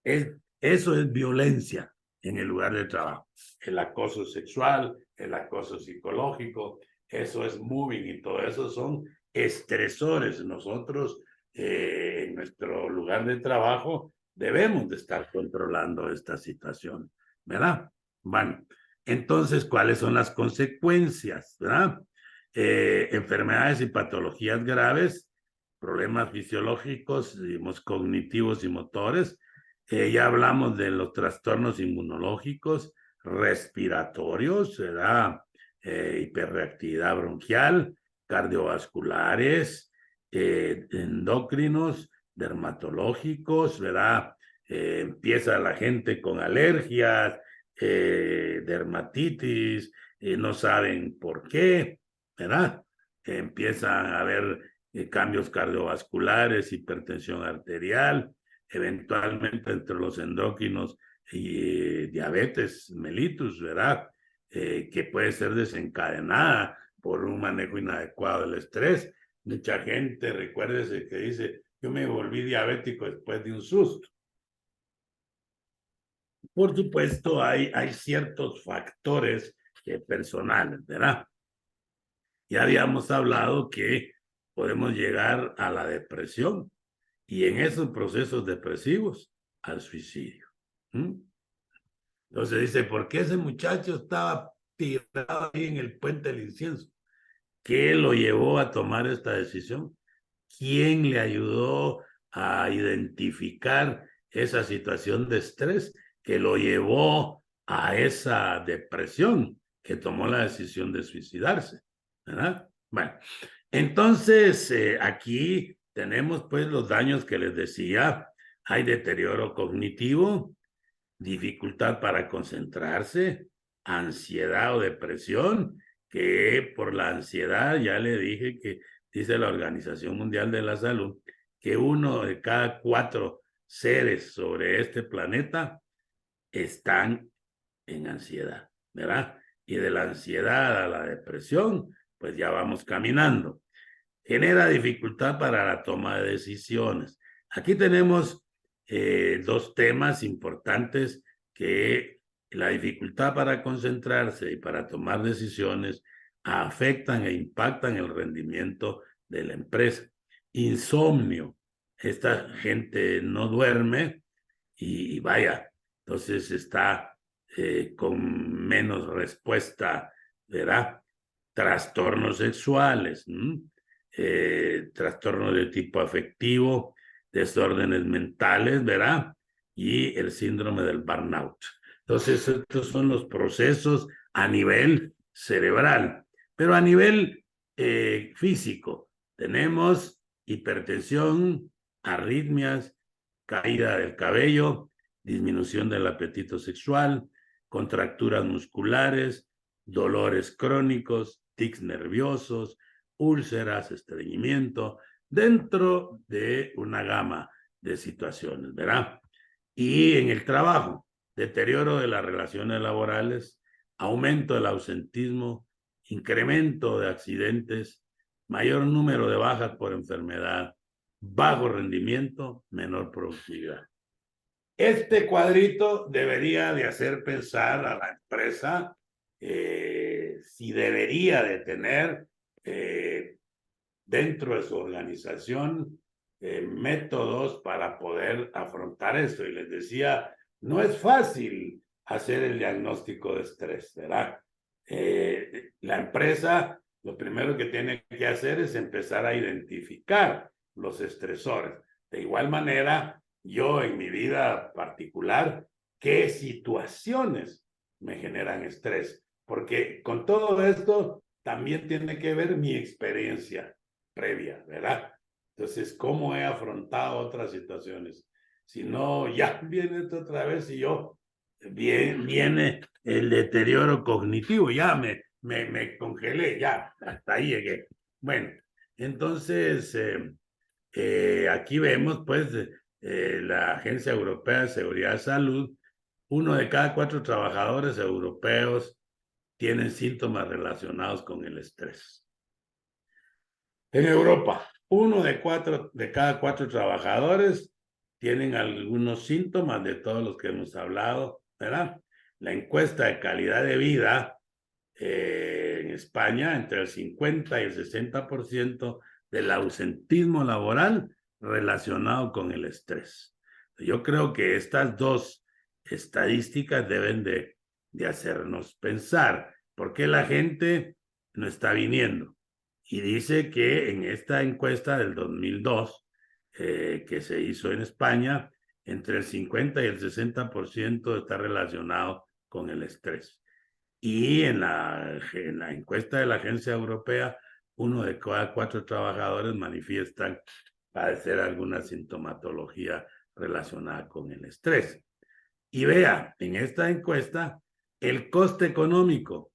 eso es violencia en el lugar de trabajo. El acoso sexual, el acoso psicológico, eso es moving y todo eso son estresores. Nosotros en nuestro lugar de trabajo debemos de estar controlando esta situación, ¿verdad? Bueno, entonces, ¿cuáles son las consecuencias, verdad? Enfermedades y patologías graves, problemas fisiológicos, digamos, cognitivos y motores. Ya hablamos de los trastornos inmunológicos, respiratorios, ¿verdad? Hiperreactividad bronquial, cardiovasculares, endocrinos, dermatológicos, ¿verdad? Empieza la gente con alergias, dermatitis, no saben por qué, ¿verdad? Empiezan a haber cambios cardiovasculares, hipertensión arterial, eventualmente entre los endocrinos y diabetes mellitus, ¿verdad? Que puede ser desencadenada por un manejo inadecuado del estrés. Mucha gente, recuérdese que dice, yo me volví diabético después de un susto. Por supuesto, hay ciertos factores personales, ¿verdad? Ya habíamos hablado que podemos llegar a la depresión y en esos procesos depresivos al suicidio. ¿Mm? Entonces dice, ¿por qué ese muchacho estaba tirado ahí en el puente del incienso? ¿Qué lo llevó a tomar esta decisión? ¿Quién le ayudó a identificar esa situación de estrés que lo llevó a esa depresión que tomó la decisión de suicidarse? ¿Verdad? Bueno, entonces aquí tenemos pues los daños que les decía. Hay deterioro cognitivo, dificultad para concentrarse, ansiedad o depresión, que por la ansiedad ya le dije que dice la Organización Mundial de la Salud que 1 de cada 4 seres sobre este planeta están en ansiedad, ¿verdad? Y de la ansiedad a la depresión, pues ya vamos caminando. Genera dificultad para la toma de decisiones. Aquí tenemos 2 temas importantes que la dificultad para concentrarse y para tomar decisiones afectan e impactan el rendimiento de la empresa. Insomnio. Esta gente no duerme y vaya, entonces está con menos respuesta, ¿verdad? Trastornos sexuales, trastornos de tipo afectivo, desórdenes mentales, ¿verdad? Y el síndrome del burnout. Entonces, estos son los procesos a nivel cerebral, pero a nivel físico. Tenemos hipertensión, arritmias, caída del cabello, disminución del apetito sexual, contracturas musculares, dolores crónicos, tics nerviosos, úlceras, estreñimiento, dentro de una gama de situaciones, ¿verdad? Y en el trabajo, deterioro de las relaciones laborales, aumento del ausentismo, incremento de accidentes, mayor número de bajas por enfermedad, bajo rendimiento, menor productividad. Este cuadrito debería de hacer pensar a la empresa si debería de tener dentro de su organización métodos para poder afrontar esto. Y les decía, no es fácil hacer el diagnóstico de estrés, ¿verdad? La empresa lo primero que tiene que hacer es empezar a identificar los estresores. De igual manera, yo en mi vida particular, ¿qué situaciones me generan estrés? Porque con todo esto también tiene que ver mi experiencia previa, ¿verdad? Entonces, ¿cómo he afrontado otras situaciones? Si no, ya viene esto otra vez y yo, viene el deterioro cognitivo, ya me congelé, ya, hasta ahí llegué. Bueno, entonces, aquí vemos, pues, la Agencia Europea de Seguridad y Salud, 1 de cada 4 trabajadores europeos tienen síntomas relacionados con el estrés. En Europa, 1 de cada 4 trabajadores tienen algunos síntomas de todos los que hemos hablado, ¿verdad? La encuesta de calidad de vida en España, entre el 50 y el 60% del ausentismo laboral relacionado con el estrés. Yo creo que estas dos estadísticas deben de hacernos pensar por qué la gente no está viniendo. Y dice que en esta encuesta del 2002, que se hizo en España, entre el 50 y el 60% está relacionado con el estrés. Y en la encuesta de la Agencia Europea, 1 de cada 4 trabajadores manifiestan padecer alguna sintomatología relacionada con el estrés. Y vea, en esta encuesta, el coste económico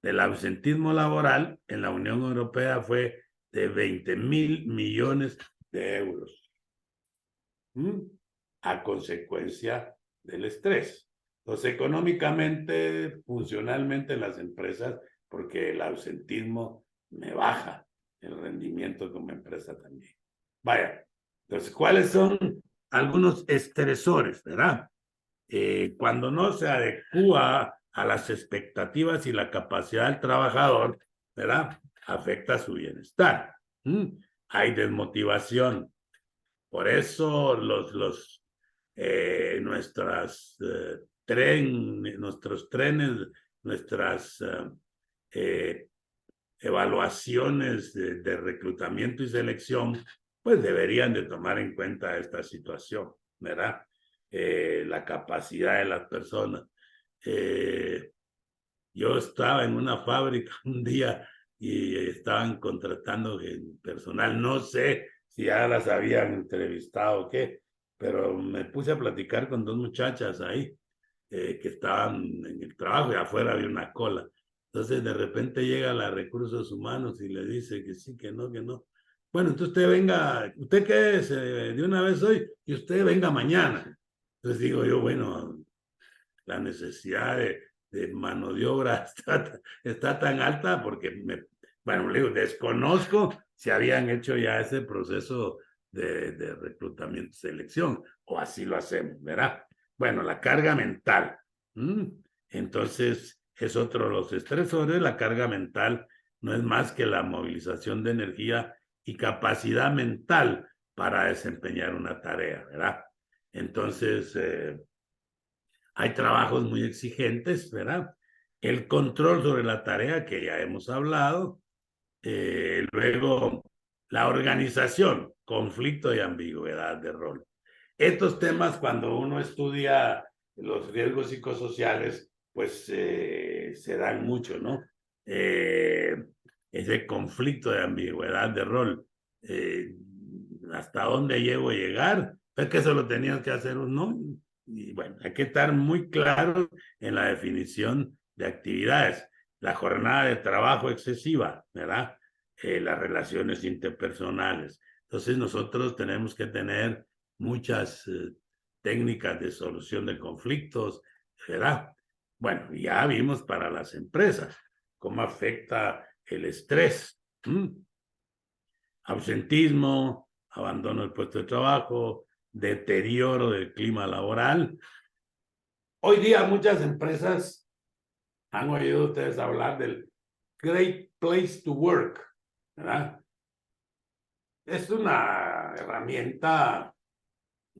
del ausentismo laboral en la Unión Europea fue de 20.000 millones de euros a consecuencia del estrés. Entonces, económicamente, funcionalmente en las empresas, porque el ausentismo me baja el rendimiento como empresa también. Vaya, entonces, ¿cuáles son algunos estresores, verdad? Cuando no se adecua a las expectativas y la capacidad del trabajador, ¿verdad? Afecta su bienestar. Hay desmotivación. Por eso nuestros trenes, nuestras evaluaciones de reclutamiento y selección, pues deberían de tomar en cuenta esta situación, ¿verdad? La capacidad de las personas. Yo estaba en una fábrica un día y estaban contratando personal, no sé si ya las habían entrevistado o qué, pero me puse a platicar con 2 muchachas ahí que estaban en el trabajo y afuera había una cola. Entonces de repente llega la recursos humanos y le dice que sí, que no, que no. Bueno, entonces usted venga, ¿usted qué es? De una vez hoy y usted venga mañana. Entonces digo yo, bueno, la necesidad de mano de obra está tan alta porque, bueno, le digo, desconozco si habían hecho ya ese proceso de reclutamiento y selección, o así lo hacemos, ¿verdad? Bueno, la carga mental. Entonces, es otro de los estresores. La carga mental no es más que la movilización de energía y capacidad mental para desempeñar una tarea, ¿verdad? Entonces, hay trabajos muy exigentes, ¿verdad? El control sobre la tarea, que ya hemos hablado. Luego, la organización, conflicto y ambigüedad de rol. Estos temas, cuando uno estudia los riesgos psicosociales, pues se dan mucho, ¿no? Ese conflicto de ambigüedad de rol. ¿Hasta dónde llego a llegar? Es que eso lo tenían que hacer uno. Y bueno, hay que estar muy claro en la definición de actividades. La jornada de trabajo excesiva, ¿verdad? Las relaciones interpersonales. Entonces nosotros tenemos que tener muchas técnicas de solución de conflictos, ¿verdad? Bueno, ya vimos para las empresas cómo afecta el estrés, ausentismo, abandono del puesto de trabajo, deterioro del clima laboral. Hoy día muchas empresas han oído ustedes hablar del Great Place to Work, ¿verdad? Es una herramienta,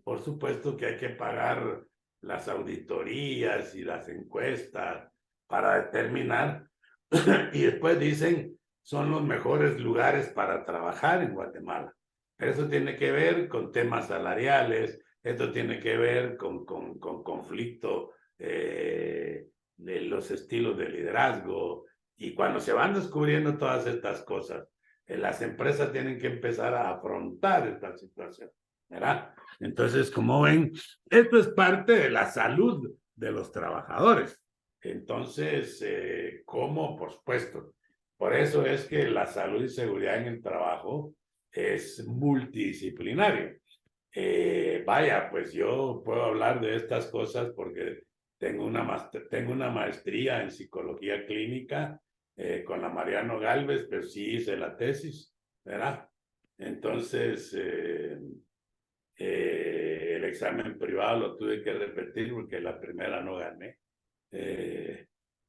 por supuesto que hay que pagar las auditorías y las encuestas para determinar, y después dicen, son los mejores lugares para trabajar en Guatemala. Eso tiene que ver con temas salariales, esto tiene que ver con conflicto de los estilos de liderazgo, y cuando se van descubriendo todas estas cosas, las empresas tienen que empezar a afrontar esta situación, ¿verdad? Entonces, como ven, esto es parte de la salud de los trabajadores. Entonces, ¿cómo? Por supuesto. Por eso es que la salud y seguridad en el trabajo es multidisciplinario. Vaya, pues yo puedo hablar de estas cosas porque tengo tengo una maestría en psicología clínica con la Mariano Galvez, pero sí hice la tesis, ¿verdad? Entonces, el examen privado lo tuve que repetir porque la primera no gané.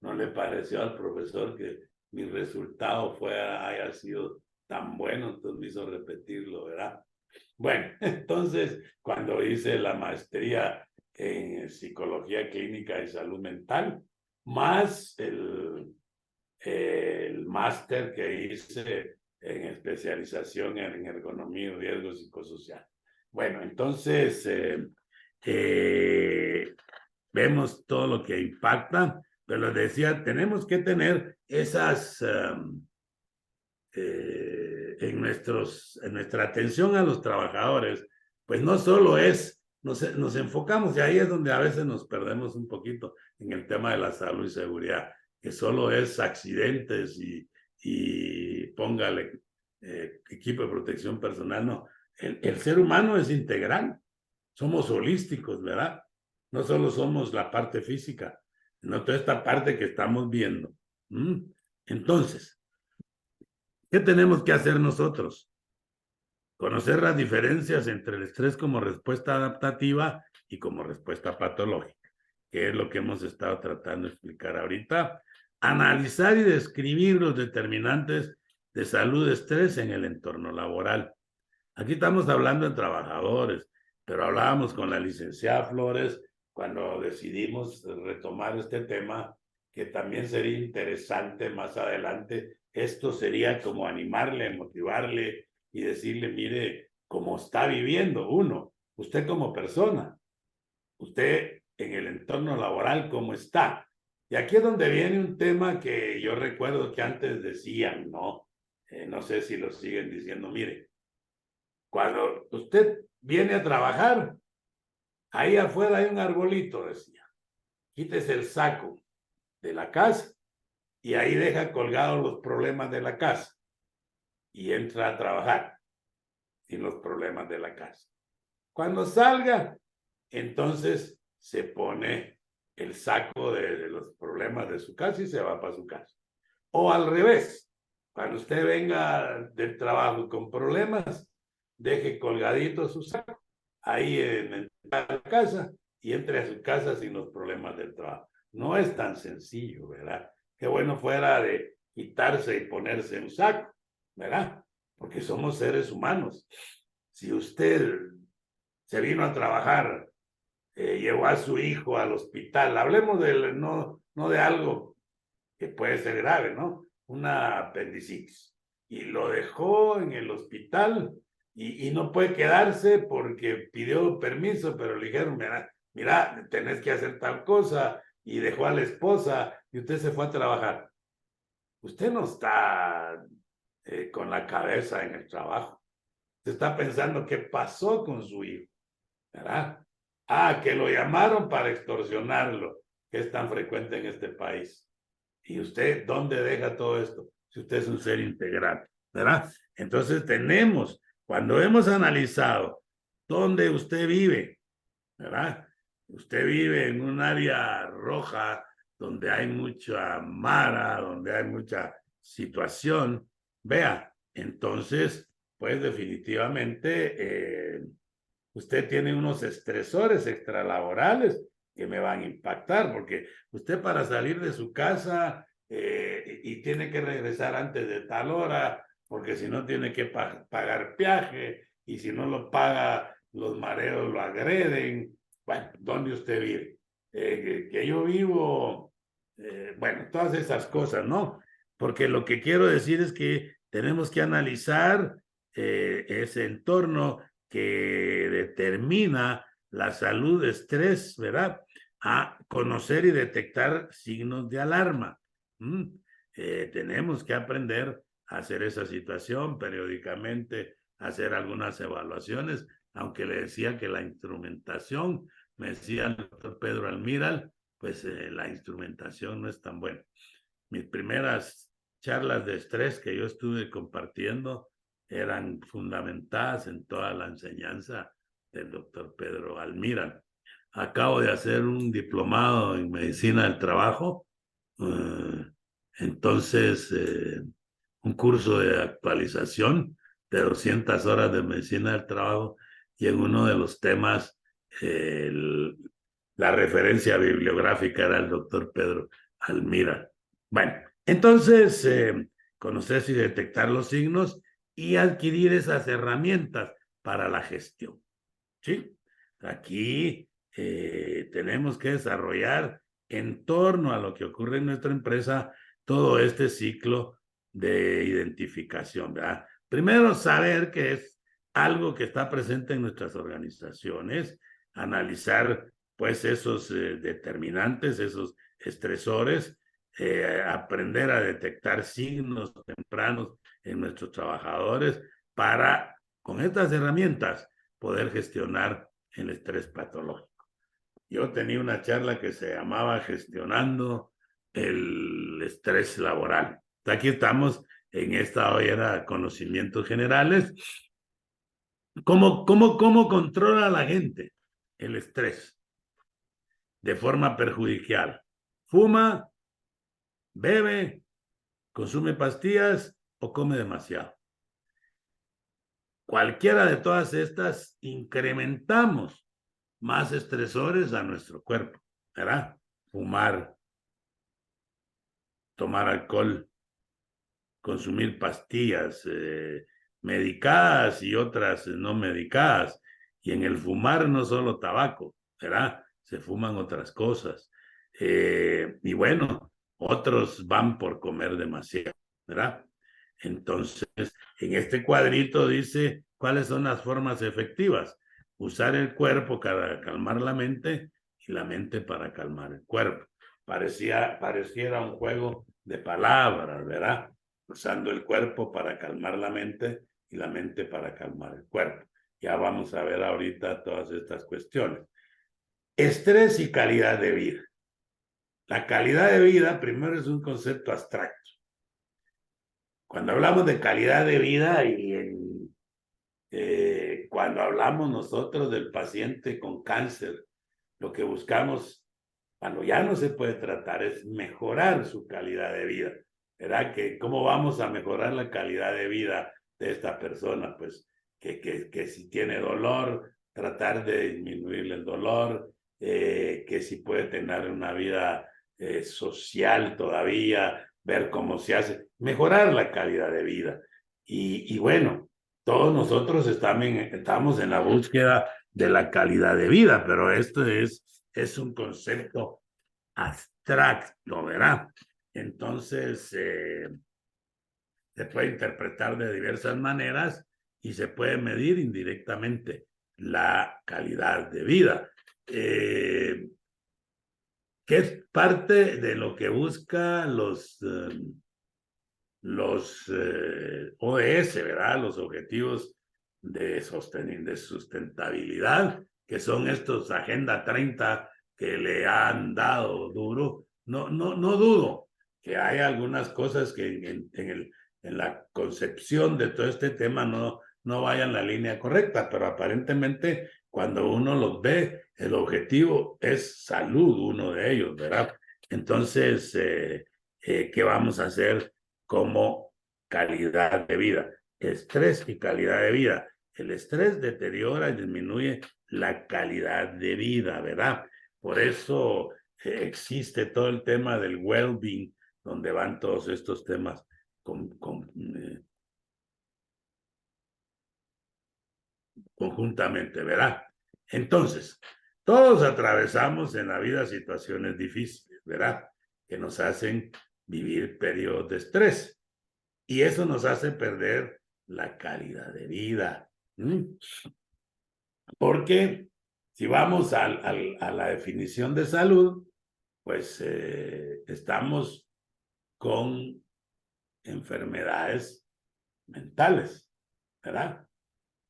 No le pareció al profesor que mi resultado haya sido tan bueno, entonces me hizo repetirlo, ¿verdad? Bueno, entonces cuando hice la maestría en psicología clínica y salud mental, más el máster que hice en especialización en ergonomía y riesgo psicosocial. Bueno, entonces vemos todo lo que impacta, pero les decía, tenemos que tener esas en nuestra atención a los trabajadores, pues no solo es, nos enfocamos y ahí es donde a veces nos perdemos un poquito en el tema de la salud y seguridad, que solo es accidentes y póngale equipo de protección personal, no. El ser humano es integral, somos holísticos, ¿verdad? No solo somos la parte física, sino toda esta parte que estamos viendo. Entonces, ¿qué tenemos que hacer nosotros? Conocer las diferencias entre el estrés como respuesta adaptativa y como respuesta patológica, que es lo que hemos estado tratando de explicar ahorita. Analizar y describir los determinantes de salud de estrés en el entorno laboral. Aquí estamos hablando de trabajadores, pero hablábamos con la licenciada Flores cuando decidimos retomar este tema, que también sería interesante más adelante. Esto sería como animarle, motivarle y decirle, mire, cómo está viviendo uno, usted como persona, usted en el entorno laboral, cómo está. Y aquí es donde viene un tema que yo recuerdo que antes decían, ¿no? No sé si lo siguen diciendo, mire, cuando usted viene a trabajar, ahí afuera hay un arbolito, decía. Quítese el saco de la casa y ahí deja colgados los problemas de la casa y entra a trabajar sin los problemas de la casa. Cuando salga, entonces se pone el saco de los problemas de su casa y se va para su casa. O al revés, cuando usted venga del trabajo con problemas, deje colgadito su saco ahí en la casa y entre a su casa sin los problemas del trabajo. No es tan sencillo, ¿verdad? Qué bueno fuera de quitarse y ponerse un saco, ¿verdad? Porque somos seres humanos. Si usted se vino a trabajar, llevó a su hijo al hospital, hablemos no de algo que puede ser grave, ¿no? Una apendicitis. Y lo dejó en el hospital y no puede quedarse porque pidió permiso, pero le dijeron, mira, tenés que hacer tal cosa, y dejó a la esposa y usted se fue a trabajar. Usted no está con la cabeza en el trabajo. Usted está pensando qué pasó con su hijo, ¿verdad? Ah, que lo llamaron para extorsionarlo, que es tan frecuente en este país. ¿Y usted dónde deja todo esto? Si usted es un ser integral, ¿verdad? Entonces tenemos, cuando hemos analizado dónde usted vive, ¿verdad? Usted vive en un área roja donde hay mucha mara, donde hay mucha situación, vea, entonces, pues definitivamente usted tiene unos estresores extralaborales que me van a impactar, porque usted para salir de su casa y tiene que regresar antes de tal hora, porque si no tiene que pagar peaje, y si no lo paga, los mareos lo agreden. Bueno, ¿dónde usted vive? Que yo vivo, bueno, todas esas cosas, ¿no? Porque lo que quiero decir es que tenemos que analizar ese entorno que determina la salud de estrés, ¿verdad? A conocer y detectar signos de alarma. Tenemos que aprender a hacer esa situación periódicamente, hacer algunas evaluaciones, aunque le decía que la instrumentación, me decía el doctor Pedro Almiral, pues la instrumentación no es tan buena. Mis primeras charlas de estrés que yo estuve compartiendo eran fundamentadas en toda la enseñanza del doctor Pedro Almiral. acabo de hacer un diplomado en medicina del trabajo, eh, entonces un curso de actualización de 200 horas de medicina del trabajo y en uno de los temas, la referencia bibliográfica era el doctor Pedro Almira. Bueno, entonces, conocer y detectar los signos y adquirir esas herramientas para la gestión. ¿Sí? Aquí tenemos que desarrollar en torno a lo que ocurre en nuestra empresa todo este ciclo de identificación, ¿verdad? Primero, saber que es algo que está presente en nuestras organizaciones, analizar pues esos determinantes, esos estresores, aprender a detectar signos tempranos en nuestros trabajadores para, con estas herramientas, poder gestionar el estrés patológico. Yo tenía una charla que se llamaba Gestionando el estrés laboral. Aquí estamos en esta hoy era conocimientos generales. ¿Cómo controla la gente el estrés de forma perjudicial? Fuma, bebe, consume pastillas o come demasiado. Cualquiera de todas estas incrementamos más estresores a nuestro cuerpo, ¿verdad? Fumar, tomar alcohol, consumir pastillas medicadas y otras no medicadas. Y en el fumar no solo tabaco, ¿verdad? Se fuman otras cosas. Y bueno, otros van por comer demasiado, ¿verdad? Entonces, en este cuadrito dice cuáles son las formas efectivas. Usar el cuerpo para calmar la mente y la mente para calmar el cuerpo. Pareciera un juego de palabras, ¿verdad? Usando el cuerpo para calmar la mente y la mente para calmar el cuerpo. Ya vamos a ver ahorita todas estas cuestiones. Estrés y calidad de vida. La calidad de vida, primero, es un concepto abstracto. Cuando hablamos de calidad de vida cuando hablamos nosotros del paciente con cáncer, lo que buscamos, cuando ya no se puede tratar, es mejorar su calidad de vida. ¿Verdad? Que ¿cómo vamos a mejorar la calidad de vida de esta persona? Pues que si tiene dolor, tratar de disminuirle el dolor, que si puede tener una vida social todavía, ver cómo se hace, mejorar la calidad de vida. Y bueno, todos nosotros estamos en la búsqueda de la calidad de vida, pero esto es un concepto abstracto, ¿verdad? Entonces, se puede interpretar de diversas maneras y se puede medir indirectamente la calidad de vida, que es parte de lo que busca los ODS, ¿verdad? Los objetivos de sustentabilidad, que son estos Agenda 30 que le han dado duro. No dudo que hay algunas cosas que en la concepción de todo este tema no vayan en la línea correcta, pero aparentemente cuando uno los ve, el objetivo es salud, uno de ellos, ¿verdad? Entonces, ¿qué vamos a hacer como calidad de vida? Estrés y calidad de vida. El estrés deteriora y disminuye la calidad de vida, ¿verdad? Por eso existe todo el tema del well-being, donde van todos estos temas conjuntamente, ¿verdad? Entonces, todos atravesamos en la vida situaciones difíciles, ¿verdad? Que nos hacen vivir periodos de estrés. Y eso nos hace perder la calidad de vida. Porque si vamos a la definición de salud, pues estamos con enfermedades mentales, ¿verdad?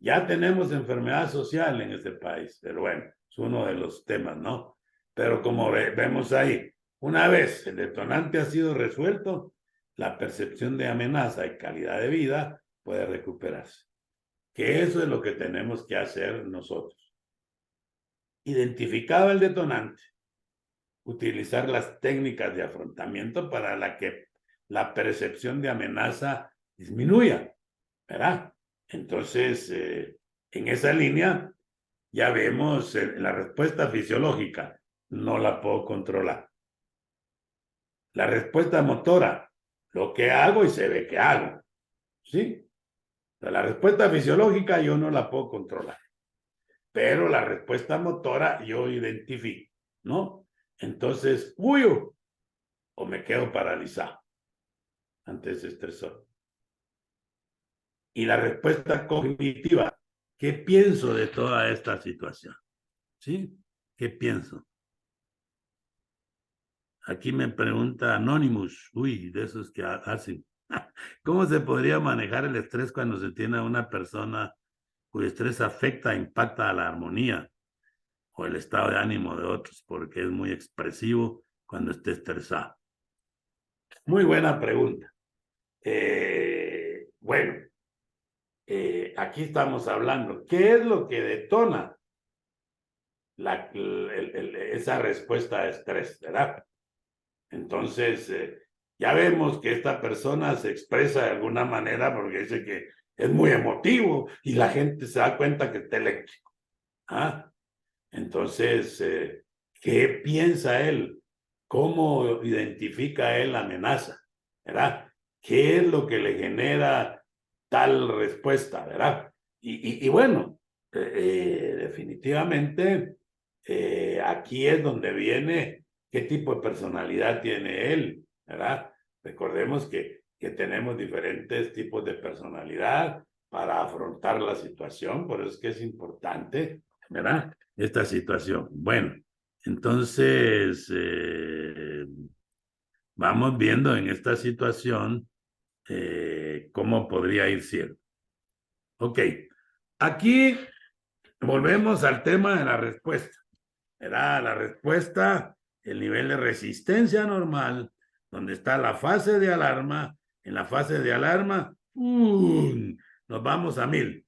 Ya tenemos enfermedad social en este país, pero bueno, es uno de los temas, ¿no? Pero como vemos ahí, una vez el detonante ha sido resuelto, la percepción de amenaza y calidad de vida puede recuperarse. Que eso es lo que tenemos que hacer nosotros. identificado el detonante, utilizar las técnicas de afrontamiento para que la percepción de amenaza disminuya, ¿verdad? Entonces, en esa línea, ya vemos la respuesta fisiológica, no la puedo controlar. La respuesta motora, lo que hago y se ve que hago, ¿sí? La respuesta fisiológica yo no la puedo controlar, pero la respuesta motora yo identifico, ¿no? Entonces, huyo o me quedo paralizado ante ese estresor. Y la respuesta cognitiva, ¿qué pienso de toda esta situación? ¿Sí? ¿Qué pienso? Aquí me pregunta Anonymous, uy, de esos que hacen. ¿Cómo se podría manejar el estrés cuando se tiene a una persona cuyo estrés afecta, impacta a la armonía o el estado de ánimo de otros, porque es muy expresivo cuando esté estresado? Muy buena pregunta. Bueno, aquí estamos hablando, ¿qué es lo que detona esa respuesta de estrés, ¿verdad? Entonces, ya vemos que esta persona se expresa de alguna manera porque dice que es muy emotivo y la gente se da cuenta que está eléctrico. ¿Ah? Entonces, ¿qué piensa él? ¿Cómo identifica él la amenaza? ¿Verdad? ¿Qué es lo que le genera tal respuesta? ¿Verdad? Y bueno, definitivamente aquí es donde viene qué tipo de personalidad tiene él, ¿verdad? Recordemos que tenemos diferentes tipos de personalidad para afrontar la situación, por eso es que es importante, ¿verdad? Esta situación. Bueno, entonces vamos viendo en esta situación cómo podría ir siendo. Ok, aquí volvemos al tema de la respuesta. Era la respuesta, el nivel de resistencia normal, donde está la fase de alarma. En la fase de alarma, nos vamos a 1000.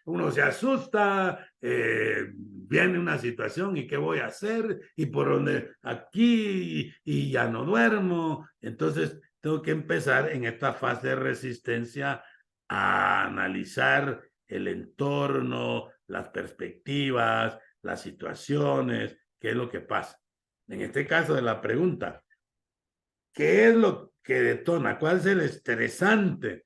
Uno se asusta, viene una situación y qué voy a hacer y por donde aquí y ya no duermo. Entonces tengo que empezar en esta fase de resistencia a analizar el entorno, las perspectivas, las situaciones, qué es lo que pasa. En este caso de la pregunta, ¿qué es lo que detona? ¿Cuál es el estresante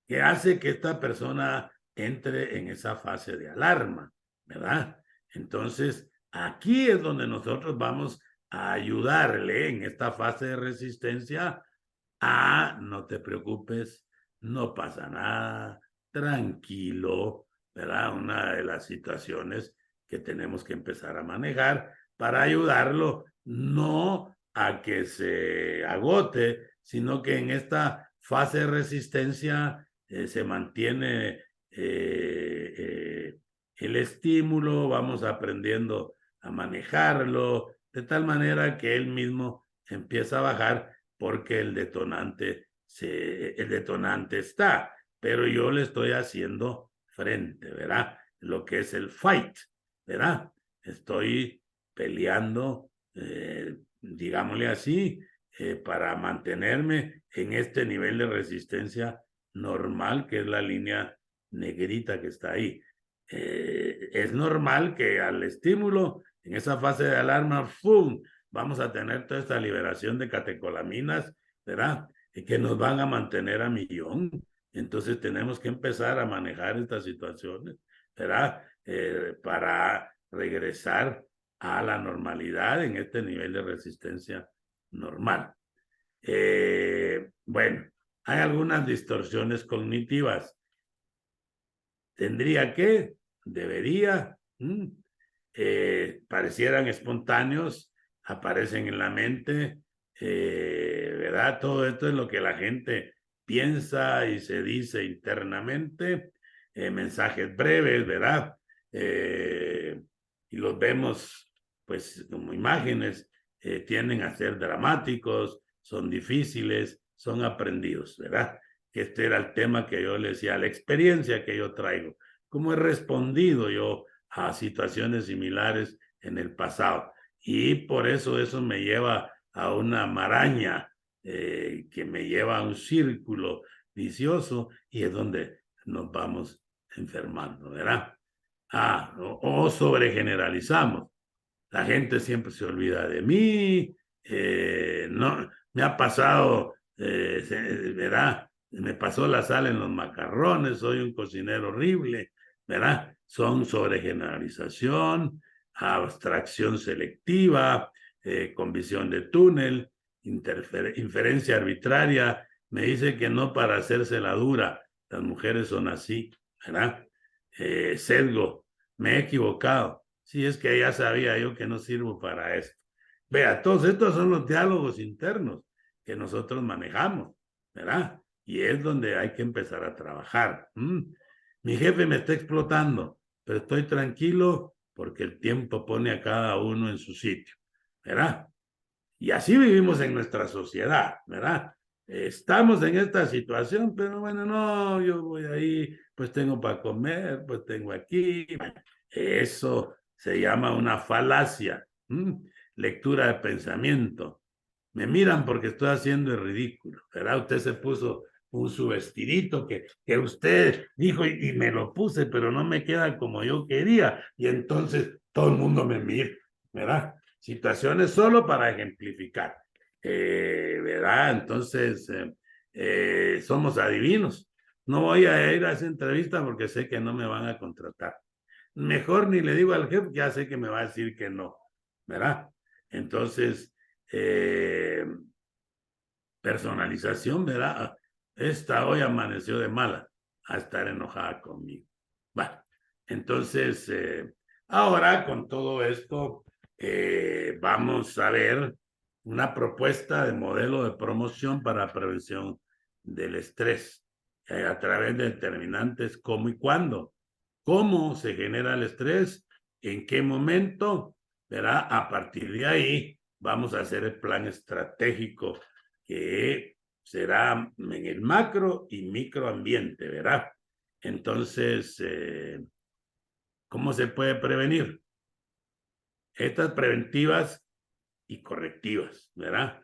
que hace que esta persona entre en esa fase de alarma? ¿Verdad? Entonces, aquí es donde nosotros vamos a ayudarle en esta fase de resistencia a no te preocupes, no pasa nada, tranquilo, ¿verdad? Una de las situaciones que tenemos que empezar a manejar para ayudarlo, no a que se agote, sino que en esta fase de resistencia se mantiene el estímulo, vamos aprendiendo a manejarlo, de tal manera que él mismo empieza a bajar porque el detonante está, pero yo le estoy haciendo frente, ¿verdad? Lo que es el fight, ¿verdad? Estoy peleando, digámosle así, para mantenerme en este nivel de resistencia normal, que es la línea negrita que está ahí. Es normal que al estímulo, en esa fase de alarma, ¡fum!, vamos a tener toda esta liberación de catecolaminas, ¿verdad? Que nos van a mantener a millón. Entonces tenemos que empezar a manejar estas situaciones, ¿verdad? Para regresar a la normalidad en este nivel de resistencia normal. Bueno, hay algunas distorsiones cognitivas. Tendría que, debería, parecieran espontáneos, aparecen en la mente, ¿verdad? Todo esto es lo que la gente piensa y se dice internamente, mensajes breves, ¿verdad? Y los vemos, pues, como imágenes, tienden a ser dramáticos, son difíciles, son aprendidos, ¿verdad? Que este era el tema que yo le decía, la experiencia que yo traigo, cómo he respondido yo a situaciones similares en el pasado. Y por eso me lleva a una maraña que me lleva a un círculo vicioso y es donde nos vamos enfermando, ¿verdad? O sobregeneralizamos. La gente siempre se olvida de mí, no, me ha pasado, ¿verdad? Me pasó la sal en los macarrones, soy un cocinero horrible, ¿verdad? Son sobregeneralización, abstracción selectiva, con visión de túnel, inferencia arbitraria. Me dice que no para hacerse la dura, las mujeres son así, ¿verdad? Sesgo, me he equivocado. Sí, es que ya sabía yo que no sirvo para esto. Vea, todos estos son los diálogos internos que nosotros manejamos, ¿verdad? Y es donde hay que empezar a trabajar. Mi jefe me está explotando, pero estoy tranquilo porque el tiempo pone a cada uno en su sitio, ¿verdad? Y así vivimos en nuestra sociedad, ¿verdad? Estamos en esta situación, pero bueno, no, yo voy ahí, pues tengo para comer, pues tengo aquí. Eso se llama una falacia, lectura de pensamiento. Me miran porque estoy haciendo el ridículo, ¿verdad? Usted se puso su vestidito que usted dijo y me lo puse, pero no me queda como yo quería. Y entonces todo el mundo me mira, ¿verdad? Situaciones solo para ejemplificar, ¿verdad? Entonces, somos adivinos. No voy a ir a esa entrevista porque sé que no me van a contratar. Mejor ni le digo al jefe, ya sé que me va a decir que no, ¿verdad? Entonces, personalización, ¿verdad? Esta hoy amaneció de mala a estar enojada conmigo. Bueno, entonces, ahora con todo esto, vamos a ver una propuesta de modelo de promoción para prevención del estrés a través de determinantes cómo y cuándo. ¿Cómo se genera el estrés? ¿En qué momento? ¿Verdad? A partir de ahí vamos a hacer el plan estratégico que será en el macro y microambiente, ¿verdad? Entonces, ¿cómo se puede prevenir? Estas preventivas y correctivas, ¿verdad?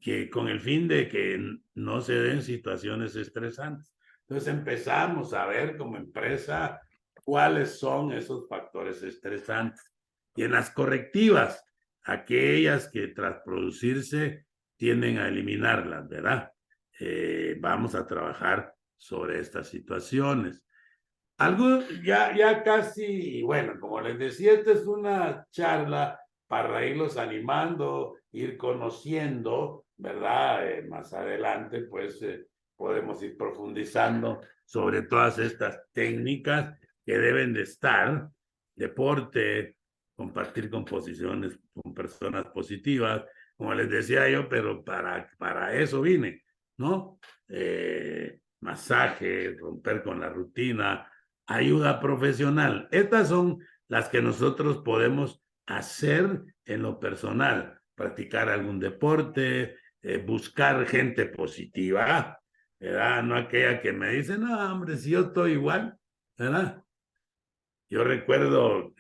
Que con el fin de que no se den situaciones estresantes. Entonces empezamos a ver como empresa cuáles son esos factores estresantes. Y en las correctivas, aquellas que tras producirse tienden a eliminarlas, ¿verdad? Vamos a trabajar sobre estas situaciones. Algo ya casi, bueno, como les decía, esta es una charla para irlos animando, ir conociendo, ¿verdad? Más adelante, pues podemos ir profundizando sobre todas estas técnicas que deben de estar, deporte, compartir composiciones con personas positivas, como les decía yo, pero para eso vine, ¿no? Masaje, romper con la rutina, ayuda profesional. Estas son las que nosotros podemos hacer en lo personal, practicar algún deporte, buscar gente positiva, ¿verdad? No aquella que me dice, no, hombre, si yo estoy igual, ¿verdad? Yo recuerdo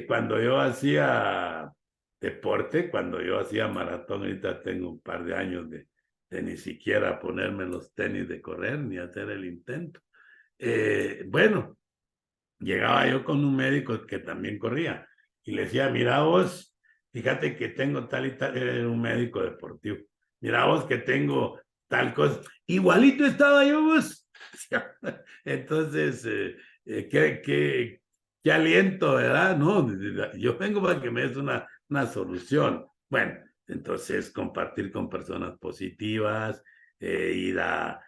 cuando yo hacía deporte, cuando yo hacía maratón, ahorita tengo un par de años de ni siquiera ponerme los tenis de correr ni hacer el intento. Bueno, llegaba yo con un médico que también corría y le decía, mira vos, fíjate que tengo tal y tal, era un médico deportivo, mira vos que tengo tal cosa, igualito estaba yo vos. Entonces, qué aliento, ¿verdad? No, yo vengo para que me des una solución. Bueno, entonces compartir con personas positivas, ir a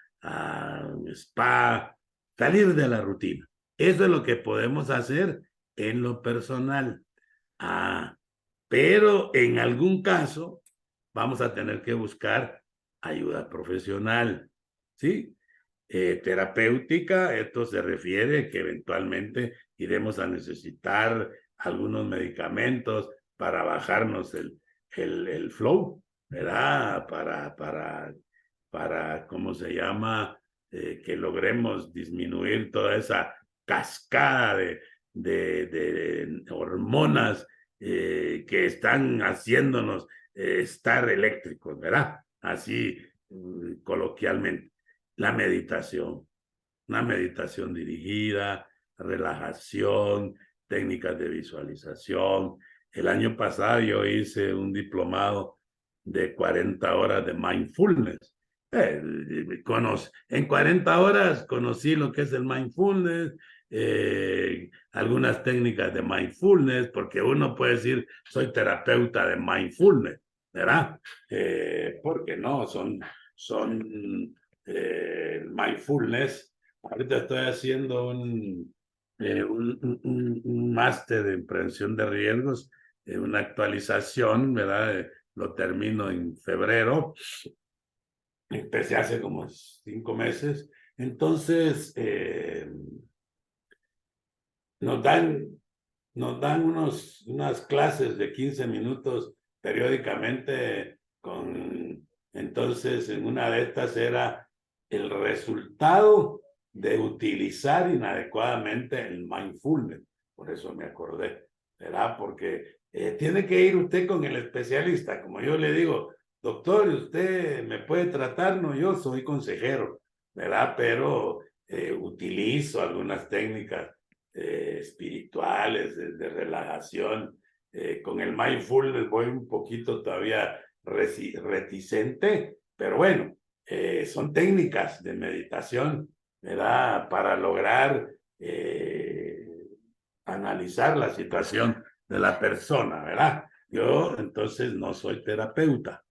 un spa, salir de la rutina. Eso es lo que podemos hacer en lo personal. Ah, pero en algún caso vamos a tener que buscar ayuda profesional, ¿sí? Terapéutica, esto se refiere que eventualmente iremos a necesitar algunos medicamentos para bajarnos el flow, ¿verdad? ¿Cómo se llama? Que logremos disminuir toda esa cascada de hormonas que están haciéndonos estar eléctricos, ¿verdad? Así coloquialmente. La meditación, una meditación dirigida, relajación, técnicas de visualización. El año pasado yo hice un diplomado de 40 horas de mindfulness. En 40 horas conocí lo que es el mindfulness, algunas técnicas de mindfulness, porque uno puede decir, soy terapeuta de mindfulness, ¿verdad? Porque no, mindfulness. Ahorita estoy haciendo un máster en prevención de riesgos, una actualización, ¿verdad? Lo termino en febrero. Empecé hace como 5 meses. Entonces, nos dan, unas clases de 15 minutos periódicamente entonces, en una de estas era el resultado de utilizar inadecuadamente el mindfulness. Por eso me acordé, ¿verdad? Porque tiene que ir usted con el especialista. Como yo le digo, doctor, ¿usted me puede tratar? No, yo soy consejero, ¿verdad? Pero utilizo algunas técnicas espirituales, de relajación. Con el mindfulness voy un poquito todavía reticente, pero bueno, son técnicas de meditación, ¿verdad? Para lograr analizar la situación de la persona, ¿verdad? Yo entonces no soy terapeuta.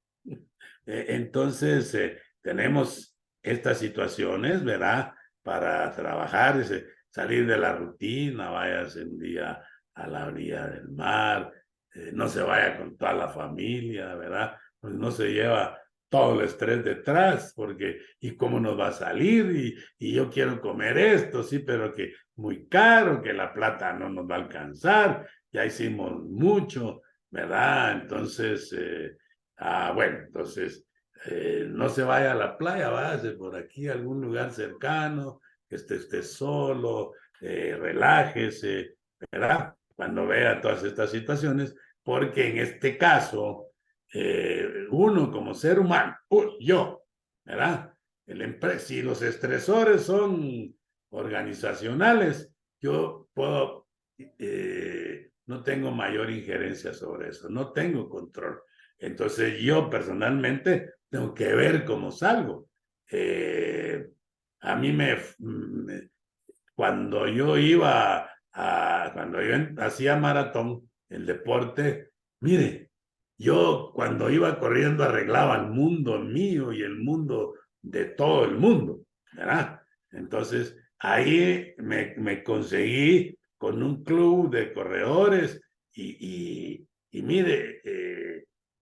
Entonces tenemos estas situaciones, ¿verdad? Para trabajar, salir de la rutina, váyase un día a la orilla del mar, no se vaya con toda la familia, ¿verdad? Pues no se lleva todo el estrés detrás, porque ¿y cómo nos va a salir? Y yo quiero comer esto, sí, pero que muy caro, que la plata no nos va a alcanzar, ya hicimos mucho, ¿verdad? Entonces, bueno, entonces no se vaya a la playa, váyase por aquí a algún lugar cercano, que esté solo, relájese, ¿verdad? Cuando vea todas estas situaciones, porque en este caso, uno como ser humano, yo, ¿verdad? Si los estresores son organizacionales, yo puedo, no tengo mayor injerencia sobre eso, no tengo control. Entonces yo personalmente tengo que ver cómo salgo. A mí cuando yo cuando yo hacía maratón, el deporte, mire, yo cuando iba corriendo arreglaba el mundo mío y el mundo de todo el mundo, ¿verdad? Entonces ahí me conseguí con un club de corredores y mire,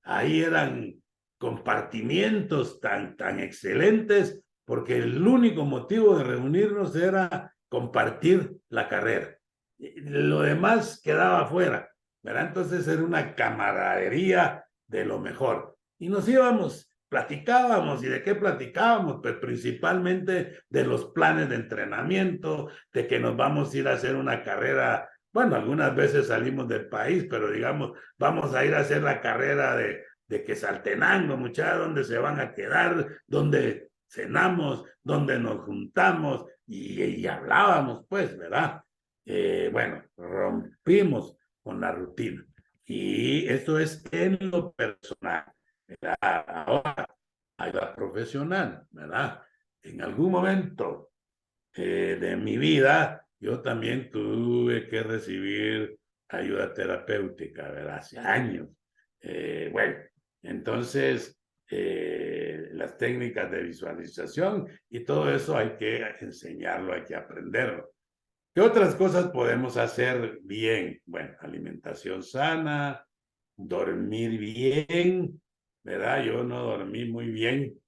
ahí eran compartimientos tan excelentes porque el único motivo de reunirnos era compartir la carrera. Lo demás quedaba afuera, ¿verdad? Entonces era una camaradería de lo mejor. Y nos íbamos, platicábamos, ¿y de qué platicábamos? Pues principalmente de los planes de entrenamiento, de que nos vamos a ir a hacer una carrera. Bueno, algunas veces salimos del país, pero digamos, vamos a ir a hacer la carrera de Quesaltenango, muchachos, donde se van a quedar, donde cenamos, donde nos juntamos y hablábamos, pues, ¿verdad? Bueno, rompimos con la rutina. Y esto es en lo personal, ¿verdad? Ahora, ayuda profesional, ¿verdad? En algún momento de mi vida, yo también tuve que recibir ayuda terapéutica, ¿verdad? Hace años. Bueno, entonces, las técnicas de visualización y todo eso hay que enseñarlo, hay que aprenderlo. ¿Qué otras cosas podemos hacer bien? Bueno, alimentación sana, dormir bien, ¿verdad? Yo no dormí muy bien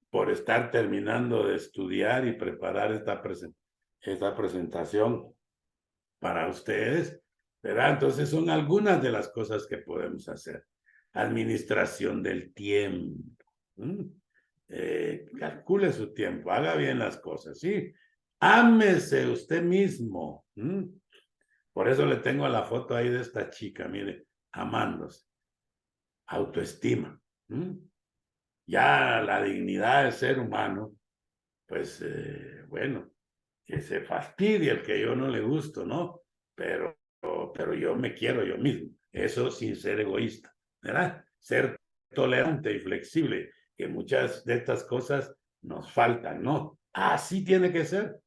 por estar terminando de estudiar y preparar esta presentación para ustedes, ¿verdad? Entonces son algunas de las cosas que podemos hacer. Administración del tiempo. Calcule su tiempo, haga bien las cosas, ¿sí? Ámese usted mismo. Por eso le tengo la foto ahí de esta chica, mire, amándose. Autoestima. Ya la dignidad del ser humano, pues bueno, que se fastidie el que yo no le gusto, ¿no? Pero yo me quiero yo mismo. Eso sin ser egoísta, ¿verdad? Ser tolerante y flexible, que muchas de estas cosas nos faltan, ¿no? Así tiene que ser.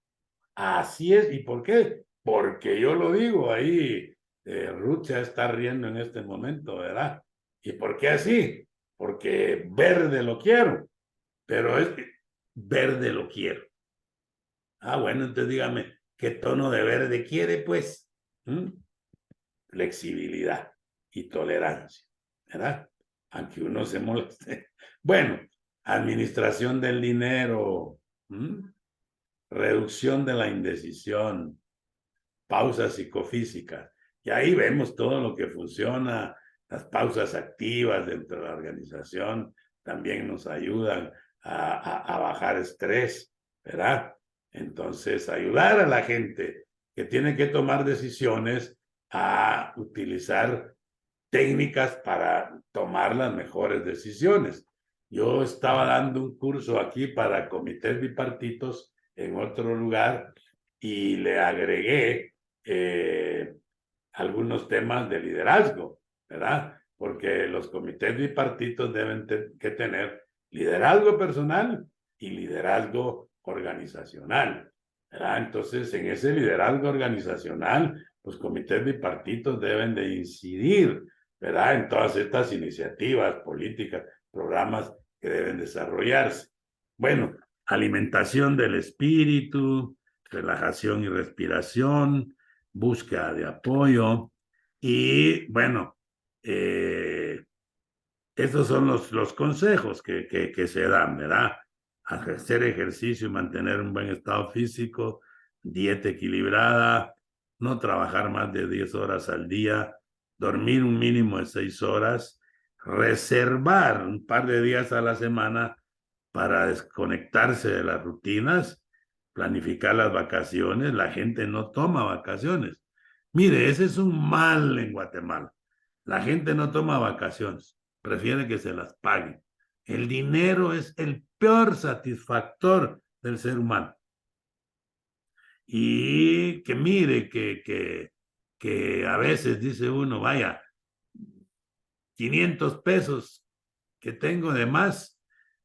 Así es. ¿Y por qué? Porque yo lo digo ahí. Ruth se está riendo en este momento, ¿verdad? ¿Y por qué así? Porque verde lo quiero, pero es que verde lo quiero. Ah, bueno, entonces dígame, ¿qué tono de verde quiere, pues? Flexibilidad y tolerancia, ¿verdad? Aunque uno se moleste. Bueno, administración del dinero, reducción de la indecisión, pausas psicofísicas. Y ahí vemos todo lo que funciona, las pausas activas dentro de la organización también nos ayudan a bajar estrés, ¿verdad? Entonces, ayudar a la gente que tiene que tomar decisiones a utilizar técnicas para tomar las mejores decisiones. Yo estaba dando un curso aquí para comités bipartitos en otro lugar y le agregué algunos temas de liderazgo, ¿verdad? Porque los comités bipartitos deben que tener liderazgo personal y liderazgo organizacional, ¿verdad? Entonces, en ese liderazgo organizacional, los comités bipartitos deben de incidir, ¿verdad? En todas estas iniciativas políticas, programas que deben desarrollarse. Bueno, alimentación del espíritu, relajación y respiración, búsqueda de apoyo y bueno, estos son los consejos que se dan, ¿verdad? Hacer ejercicio y mantener un buen estado físico, dieta equilibrada, no trabajar más de 10 horas al día, dormir un mínimo de 6 horas, reservar un par de días a la semana para desconectarse de las rutinas, planificar las vacaciones. La gente no toma vacaciones. Mire, ese es un mal en Guatemala. La gente no toma vacaciones, prefiere que se las paguen. El dinero es el peor satisfactor del ser humano. Y que mire que a veces dice uno, vaya, 500 pesos que tengo de más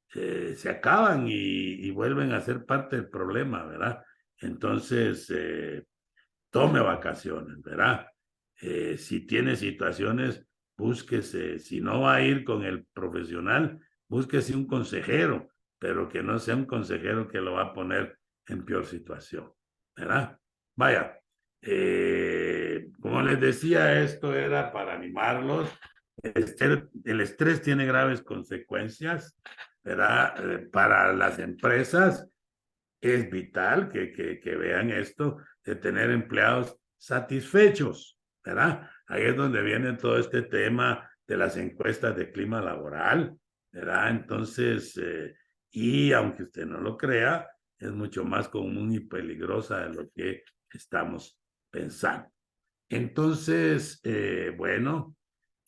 se acaban y vuelven a ser parte del problema, ¿verdad? Entonces, tome vacaciones, ¿verdad? Si tiene situaciones, búsquese, si no va a ir con el profesional, búsquese un consejero, pero que no sea un consejero que lo va a poner en peor situación, ¿verdad? Vaya, como les decía, esto era para animarlos. El estrés tiene graves consecuencias, ¿verdad? Para las empresas es vital que vean esto de tener empleados satisfechos, ¿verdad? Ahí es donde viene todo este tema de las encuestas de clima laboral, ¿verdad? Entonces, y aunque usted no lo crea, es mucho más común y peligrosa de lo que estamos pensando. Entonces, bueno,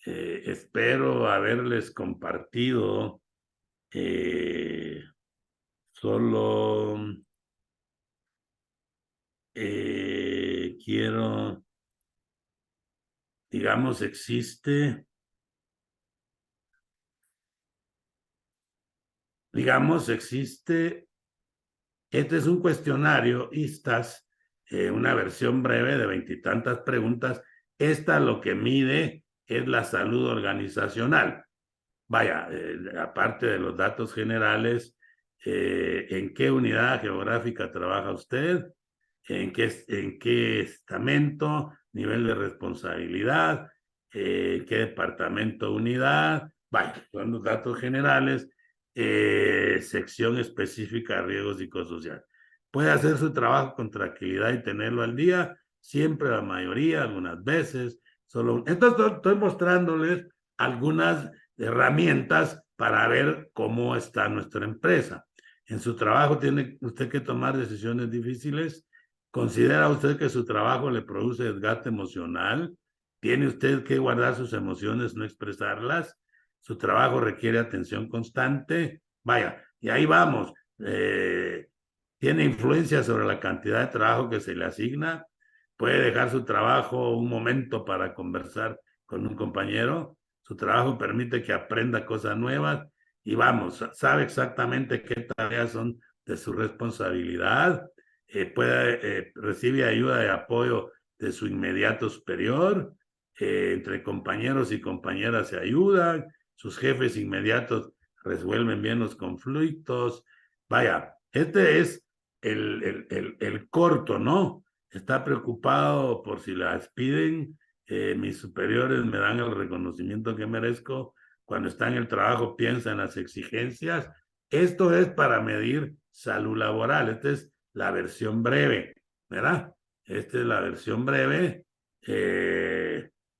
espero haberles compartido solo quiero, digamos, existe, este es un cuestionario, ISTAS, una versión breve de 20 y tantas preguntas. Esta lo que mide es la salud organizacional. Vaya, aparte de los datos generales, ¿en qué unidad geográfica trabaja usted? ¿En qué estamento? Nivel de responsabilidad, ¿qué departamento, unidad? Vaya, son los datos generales, sección específica de riesgo psicosocial. Puede hacer su trabajo con tranquilidad y tenerlo al día, siempre, la mayoría, algunas veces, solo. Entonces, estoy mostrándoles algunas herramientas para ver cómo está nuestra empresa. En su trabajo tiene usted que tomar decisiones difíciles. ¿Considera usted que su trabajo le produce desgaste emocional? ¿Tiene usted que guardar sus emociones, no expresarlas? ¿Su trabajo requiere atención constante? Vaya, y ahí vamos. ¿Tiene influencia sobre la cantidad de trabajo que se le asigna? ¿Puede dejar su trabajo un momento para conversar con un compañero? ¿Su trabajo permite que aprenda cosas nuevas? Y vamos, sabe exactamente qué tareas son de su responsabilidad, recibe ayuda y apoyo de su inmediato superior, entre compañeros y compañeras se ayudan, sus jefes inmediatos resuelven bien los conflictos. Vaya, este es el corto, ¿no? Está preocupado por si las piden, mis superiores me dan el reconocimiento que merezco, cuando está en el trabajo piensa en las exigencias. Esto es para medir salud laboral. Esta es la versión breve, ¿verdad? Esta es la versión breve,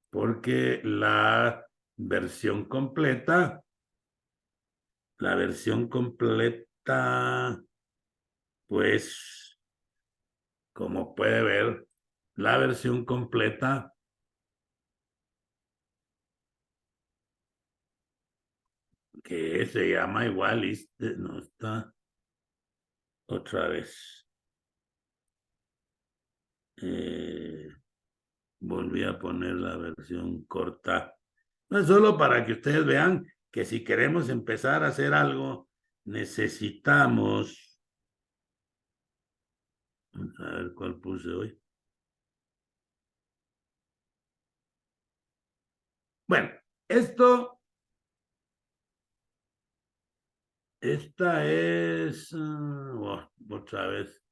porque la versión completa, pues, como puede ver, la versión completa que se llama igual, no está otra vez. Volví a poner la versión corta. No es solo para que ustedes vean que si queremos empezar a hacer algo, necesitamos. Vamos a ver cuál puse hoy. Bueno, esta es otra vez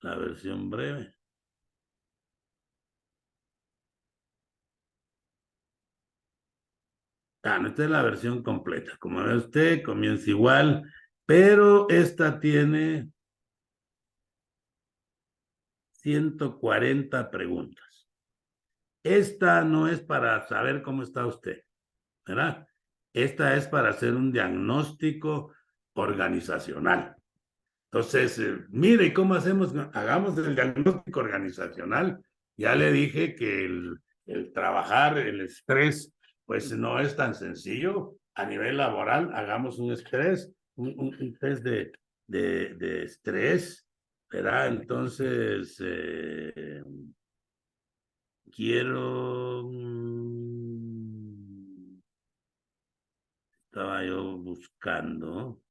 la versión breve. Esta es la versión completa. Como ve usted, comienza igual, pero esta tiene 140 preguntas. Esta no es para saber cómo está usted, ¿verdad? Esta es para hacer un diagnóstico organizacional. Entonces, mire, ¿cómo hacemos? Hagamos el diagnóstico organizacional. Ya le dije que el trabajar, el estrés, pues no es tan sencillo. A nivel laboral, hagamos un estrés, un test de estrés, ¿verdad? Entonces, quiero... estaba yo buscando.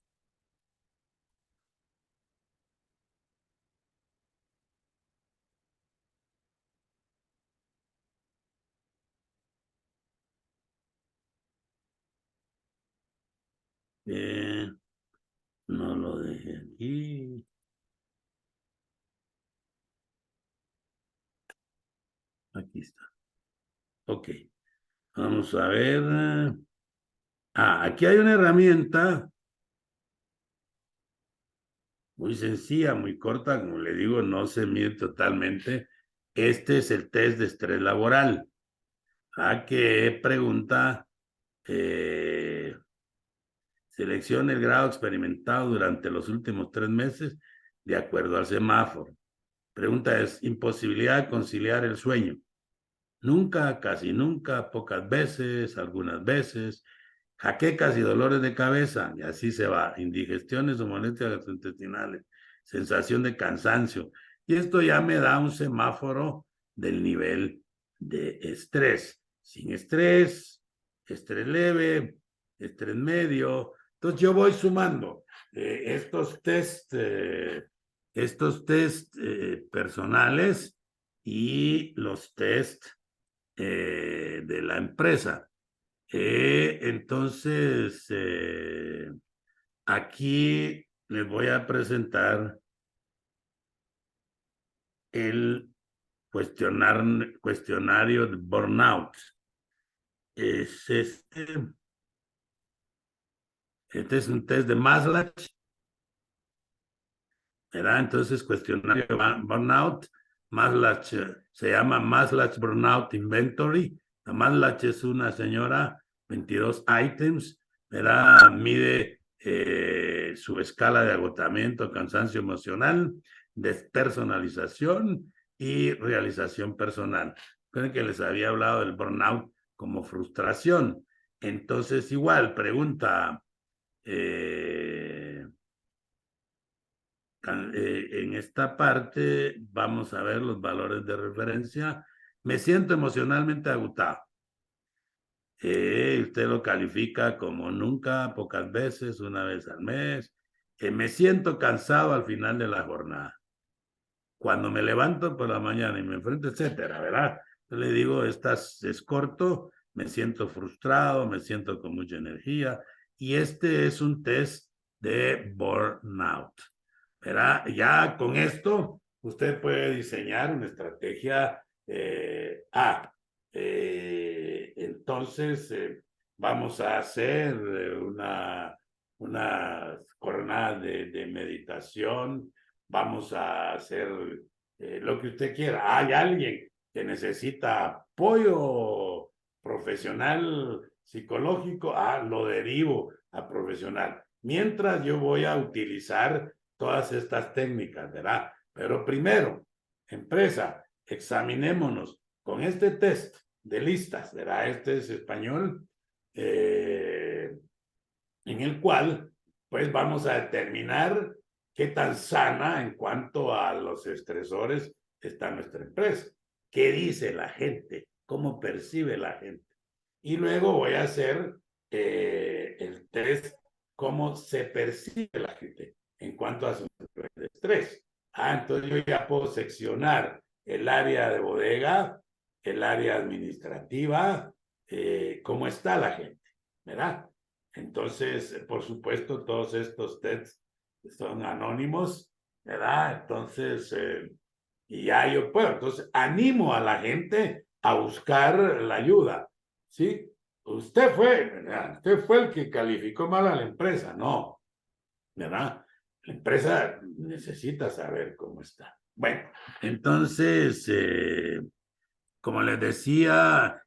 No lo dejé aquí. Aquí está. Ok. Vamos a ver. Aquí hay una herramienta muy sencilla, muy corta, como le digo, no se mide totalmente. Este es el test de estrés laboral. Que pregunta, seleccione el grado experimentado durante los últimos 3 meses de acuerdo al semáforo. Pregunta es, imposibilidad de conciliar el sueño. Nunca, casi nunca, pocas veces, algunas veces, jaquecas y dolores de cabeza, y así se va, indigestiones o molestias gastrointestinales, sensación de cansancio. Y esto ya me da un semáforo del nivel de estrés. Sin estrés, estrés leve, estrés medio. Entonces yo voy sumando estos test personales y los test de la empresa. Entonces, aquí les voy a presentar el cuestionario de burnout. Es este es un test de Maslach, ¿verdad? Entonces, cuestionario de burnout. Maslach se llama Maslach Burnout Inventory. La Maslach es una señora, 22 items, ¿verdad? Mide su escala de agotamiento, cansancio emocional, despersonalización y realización personal. Creo que les había hablado del burnout como frustración. Entonces, igual, pregunta, en esta parte vamos a ver los valores de referencia. Me siento emocionalmente agotado. Usted lo califica como nunca, pocas veces, una vez al mes. Me siento cansado al final de la jornada. Cuando me levanto por la mañana y me enfrento, etcétera, ¿verdad? Yo le digo, es corto, me siento frustrado, me siento con mucha energía. Y este es un test de burnout, ¿verdad? Ya con esto, usted puede diseñar una estrategia entonces, vamos a hacer una jornada de meditación, vamos a hacer lo que usted quiera. Hay alguien que necesita apoyo profesional psicológico, lo derivo a profesional. Mientras yo voy a utilizar todas estas técnicas, ¿verdad? Pero primero, empresa, examinémonos con este test de listas, ¿verdad? Este es español, en el cual, pues, vamos a determinar qué tan sana en cuanto a los estresores está nuestra empresa. ¿Qué dice la gente? ¿Cómo percibe la gente? Y luego voy a hacer el test, cómo se percibe la gente en cuanto a su nivel de estrés. Entonces yo ya puedo seccionar el área de bodega, el área administrativa, cómo está la gente, ¿verdad? Entonces, por supuesto, todos estos tests son anónimos, ¿verdad? Entonces, y ya yo puedo. Entonces, animo a la gente a buscar la ayuda, ¿sí? Usted fue el que calificó mal a la empresa, no, ¿verdad? La empresa necesita saber cómo está. Bueno, entonces, como les decía,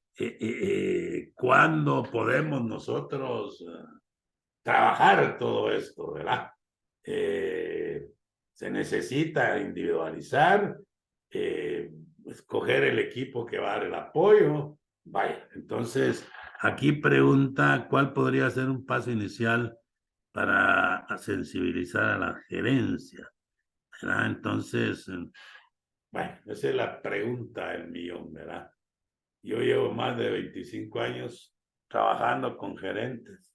¿cuándo podemos nosotros trabajar todo esto, ¿verdad? Se necesita individualizar, escoger el equipo que va a dar el apoyo. Vaya, entonces aquí pregunta, ¿cuál podría ser un paso inicial para sensibilizar a la gerencia? ¿Verdad? Entonces, bueno, esa es la pregunta del millón, ¿verdad? Yo llevo más de 25 años trabajando con gerentes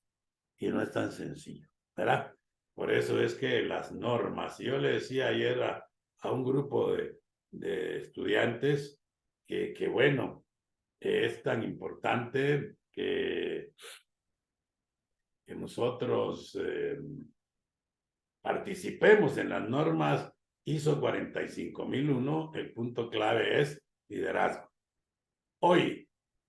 y no es tan sencillo, ¿verdad? Por eso es que las normas, yo le decía ayer a un grupo de estudiantes que bueno, es tan importante que nosotros participemos en las normas ISO 45001. El punto clave es liderazgo. Hoy,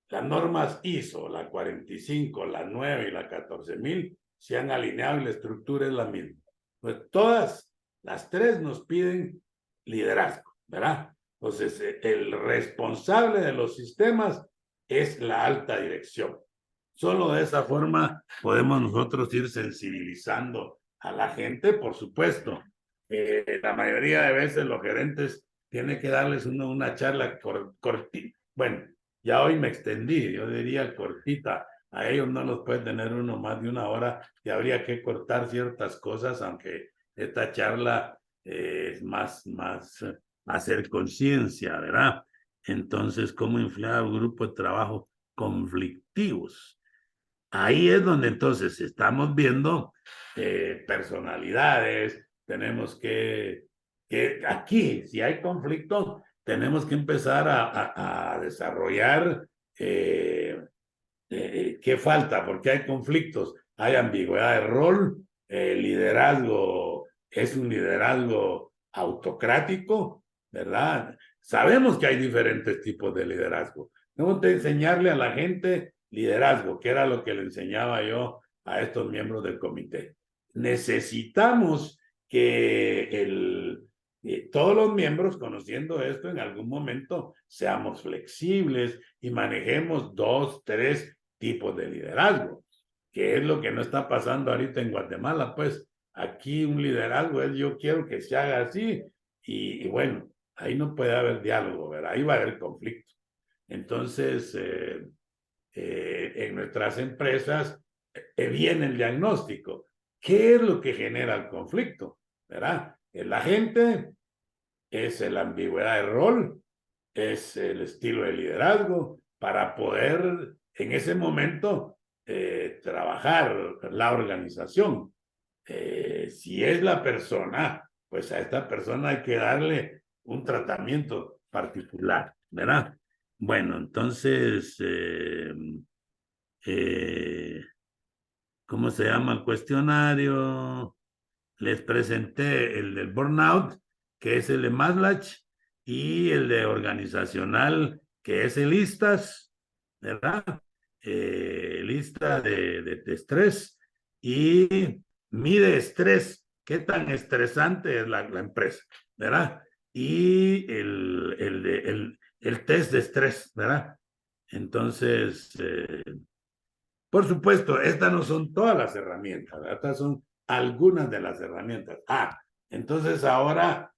las normas ISO, la 45, la 9 y la 14.000 se han alineado y la estructura es la misma. Pues todas las tres nos piden liderazgo, ¿verdad? Entonces, el responsable de los sistemas es la alta dirección. Solo de esa forma podemos nosotros ir sensibilizando a la gente, por supuesto. La mayoría de veces los gerentes tienen que darles una charla cortita. Bueno, ya hoy me extendí, yo diría cortita. A ellos no los puede tener uno más de una hora y habría que cortar ciertas cosas, aunque esta charla es más hacer conciencia, ¿verdad? Entonces, ¿cómo inflar un grupo de trabajo conflictivos? Ahí es donde entonces estamos viendo personalidades, tenemos que aquí, si hay conflicto, tenemos que empezar a desarrollar qué falta, porque hay conflictos, hay ambigüedad de rol, liderazgo es un liderazgo autocrático, ¿verdad? Sabemos que hay diferentes tipos de liderazgo. Tenemos que enseñarle a la gente liderazgo, que era lo que le enseñaba yo a estos miembros del comité. Necesitamos que todos los miembros, conociendo esto, en algún momento seamos flexibles y manejemos 2, 3 tipos de liderazgo. que es lo que no está pasando ahorita en Guatemala, pues aquí un liderazgo es yo quiero que se haga así y bueno, ahí no puede haber diálogo, ¿verdad? Ahí va a haber conflicto. Entonces, en nuestras empresas viene el diagnóstico. ¿Qué es lo que genera el conflicto? ¿Verdad? La gente es la ambigüedad de rol, es el estilo de liderazgo para poder en ese momento trabajar la organización. Si es la persona, pues a esta persona hay que darle un tratamiento particular, ¿verdad? Bueno, entonces, ¿cómo se llama el cuestionario? Les presenté el del burnout, que es el de Maslach, y el de organizacional, que es el ISTAS, ¿verdad? Lista de estrés y mide estrés, qué tan estresante es la empresa, ¿verdad? Y el test de estrés, ¿verdad? Entonces, por supuesto, estas no son todas las herramientas, ¿verdad? Estas son algunas de las herramientas. Entonces ahora,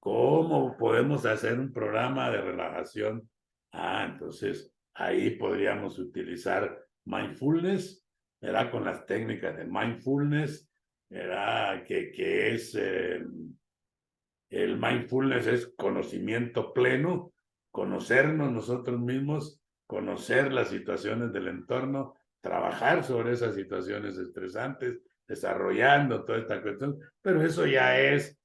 ¿cómo podemos hacer un programa de relajación? Entonces ahí podríamos utilizar mindfulness, ¿verdad? Con las técnicas de mindfulness, ¿verdad? Que es, el mindfulness es conocimiento pleno, conocernos nosotros mismos, conocer las situaciones del entorno, trabajar sobre esas situaciones estresantes, desarrollando toda esta cuestión, pero eso ya es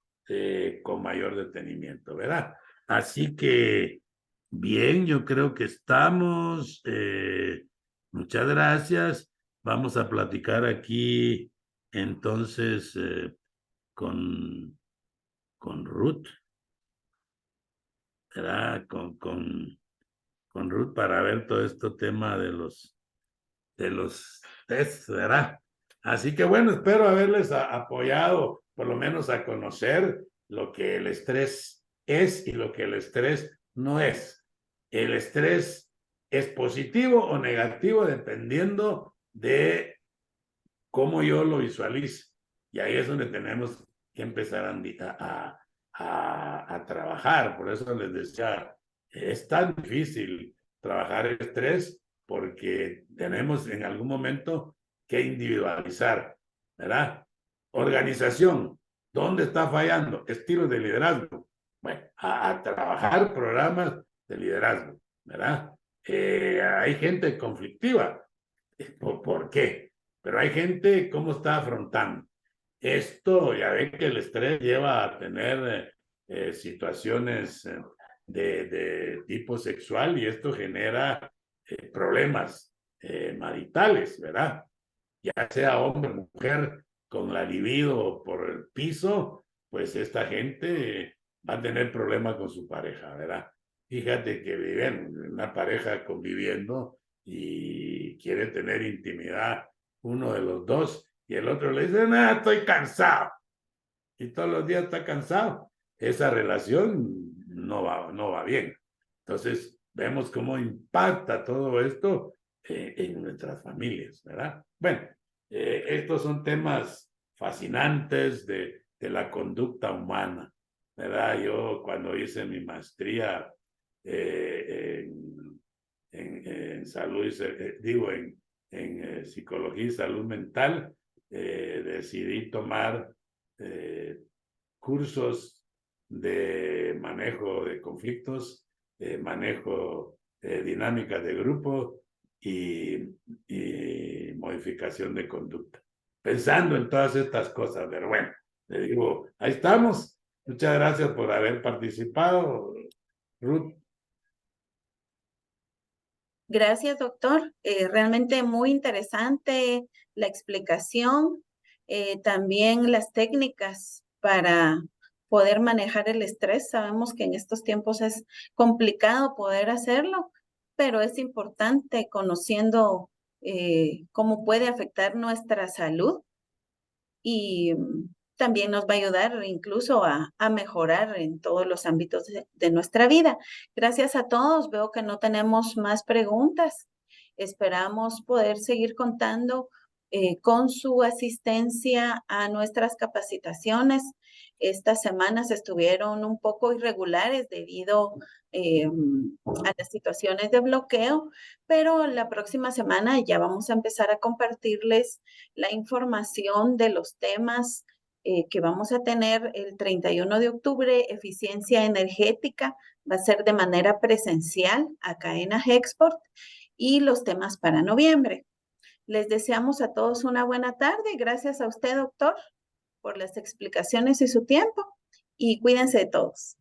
con mayor detenimiento, ¿verdad? Así que, bien, yo creo que estamos. Muchas gracias. Vamos a platicar aquí entonces con Ruth, ¿verdad? Con Ruth para ver todo este tema de los tests, ¿verdad? Así que bueno, espero haberles apoyado, por lo menos a conocer lo que el estrés es y lo que el estrés no es. El estrés es positivo o negativo dependiendo de cómo yo lo visualizo. Y ahí es donde tenemos que empezar a trabajar. Por eso les decía, es tan difícil trabajar el estrés porque tenemos en algún momento que individualizar, ¿verdad? Organización, ¿dónde está fallando? Estilos de liderazgo. Bueno, a trabajar programas de liderazgo, ¿verdad? Hay gente conflictiva. ¿Por qué? Pero hay gente, ¿cómo está afrontando? Esto, ya ve que el estrés lleva a tener situaciones de tipo sexual y esto genera problemas maritales, ¿verdad? Ya sea hombre o mujer con la libido por el piso, pues esta gente va a tener problemas con su pareja, ¿verdad? Fíjate que viven una pareja conviviendo y quiere tener intimidad uno de los dos y el otro le dice, no, estoy cansado. Y todos los días está cansado. Esa relación no va bien. Entonces, vemos cómo impacta todo esto en nuestras familias, ¿verdad? Bueno, estos son temas fascinantes de la conducta humana, ¿verdad? Yo cuando hice mi maestría en salud, digo, psicología y salud mental, decidí tomar cursos de manejo de conflictos, manejo de dinámicas de grupo y modificación de conducta. Pensando en todas estas cosas, pero bueno, le digo, ahí estamos. Muchas gracias por haber participado, Ruth. Gracias, doctor. Realmente muy interesante la explicación, también las técnicas para poder manejar el estrés. Sabemos que en estos tiempos es complicado poder hacerlo, pero es importante conociendo cómo puede afectar nuestra salud y también nos va a ayudar incluso a mejorar en todos los ámbitos de nuestra vida. Gracias a todos. Veo que no tenemos más preguntas. Esperamos poder seguir contando con su asistencia a nuestras capacitaciones. Estas semanas estuvieron un poco irregulares debido a las situaciones de bloqueo, pero la próxima semana ya vamos a empezar a compartirles la información de los temas que vamos a tener el 31 de octubre. Eficiencia energética va a ser de manera presencial acá en Agexport, y los temas para noviembre. Les deseamos a todos una buena tarde. Gracias a usted, doctor, por las explicaciones y su tiempo. Y cuídense de todos.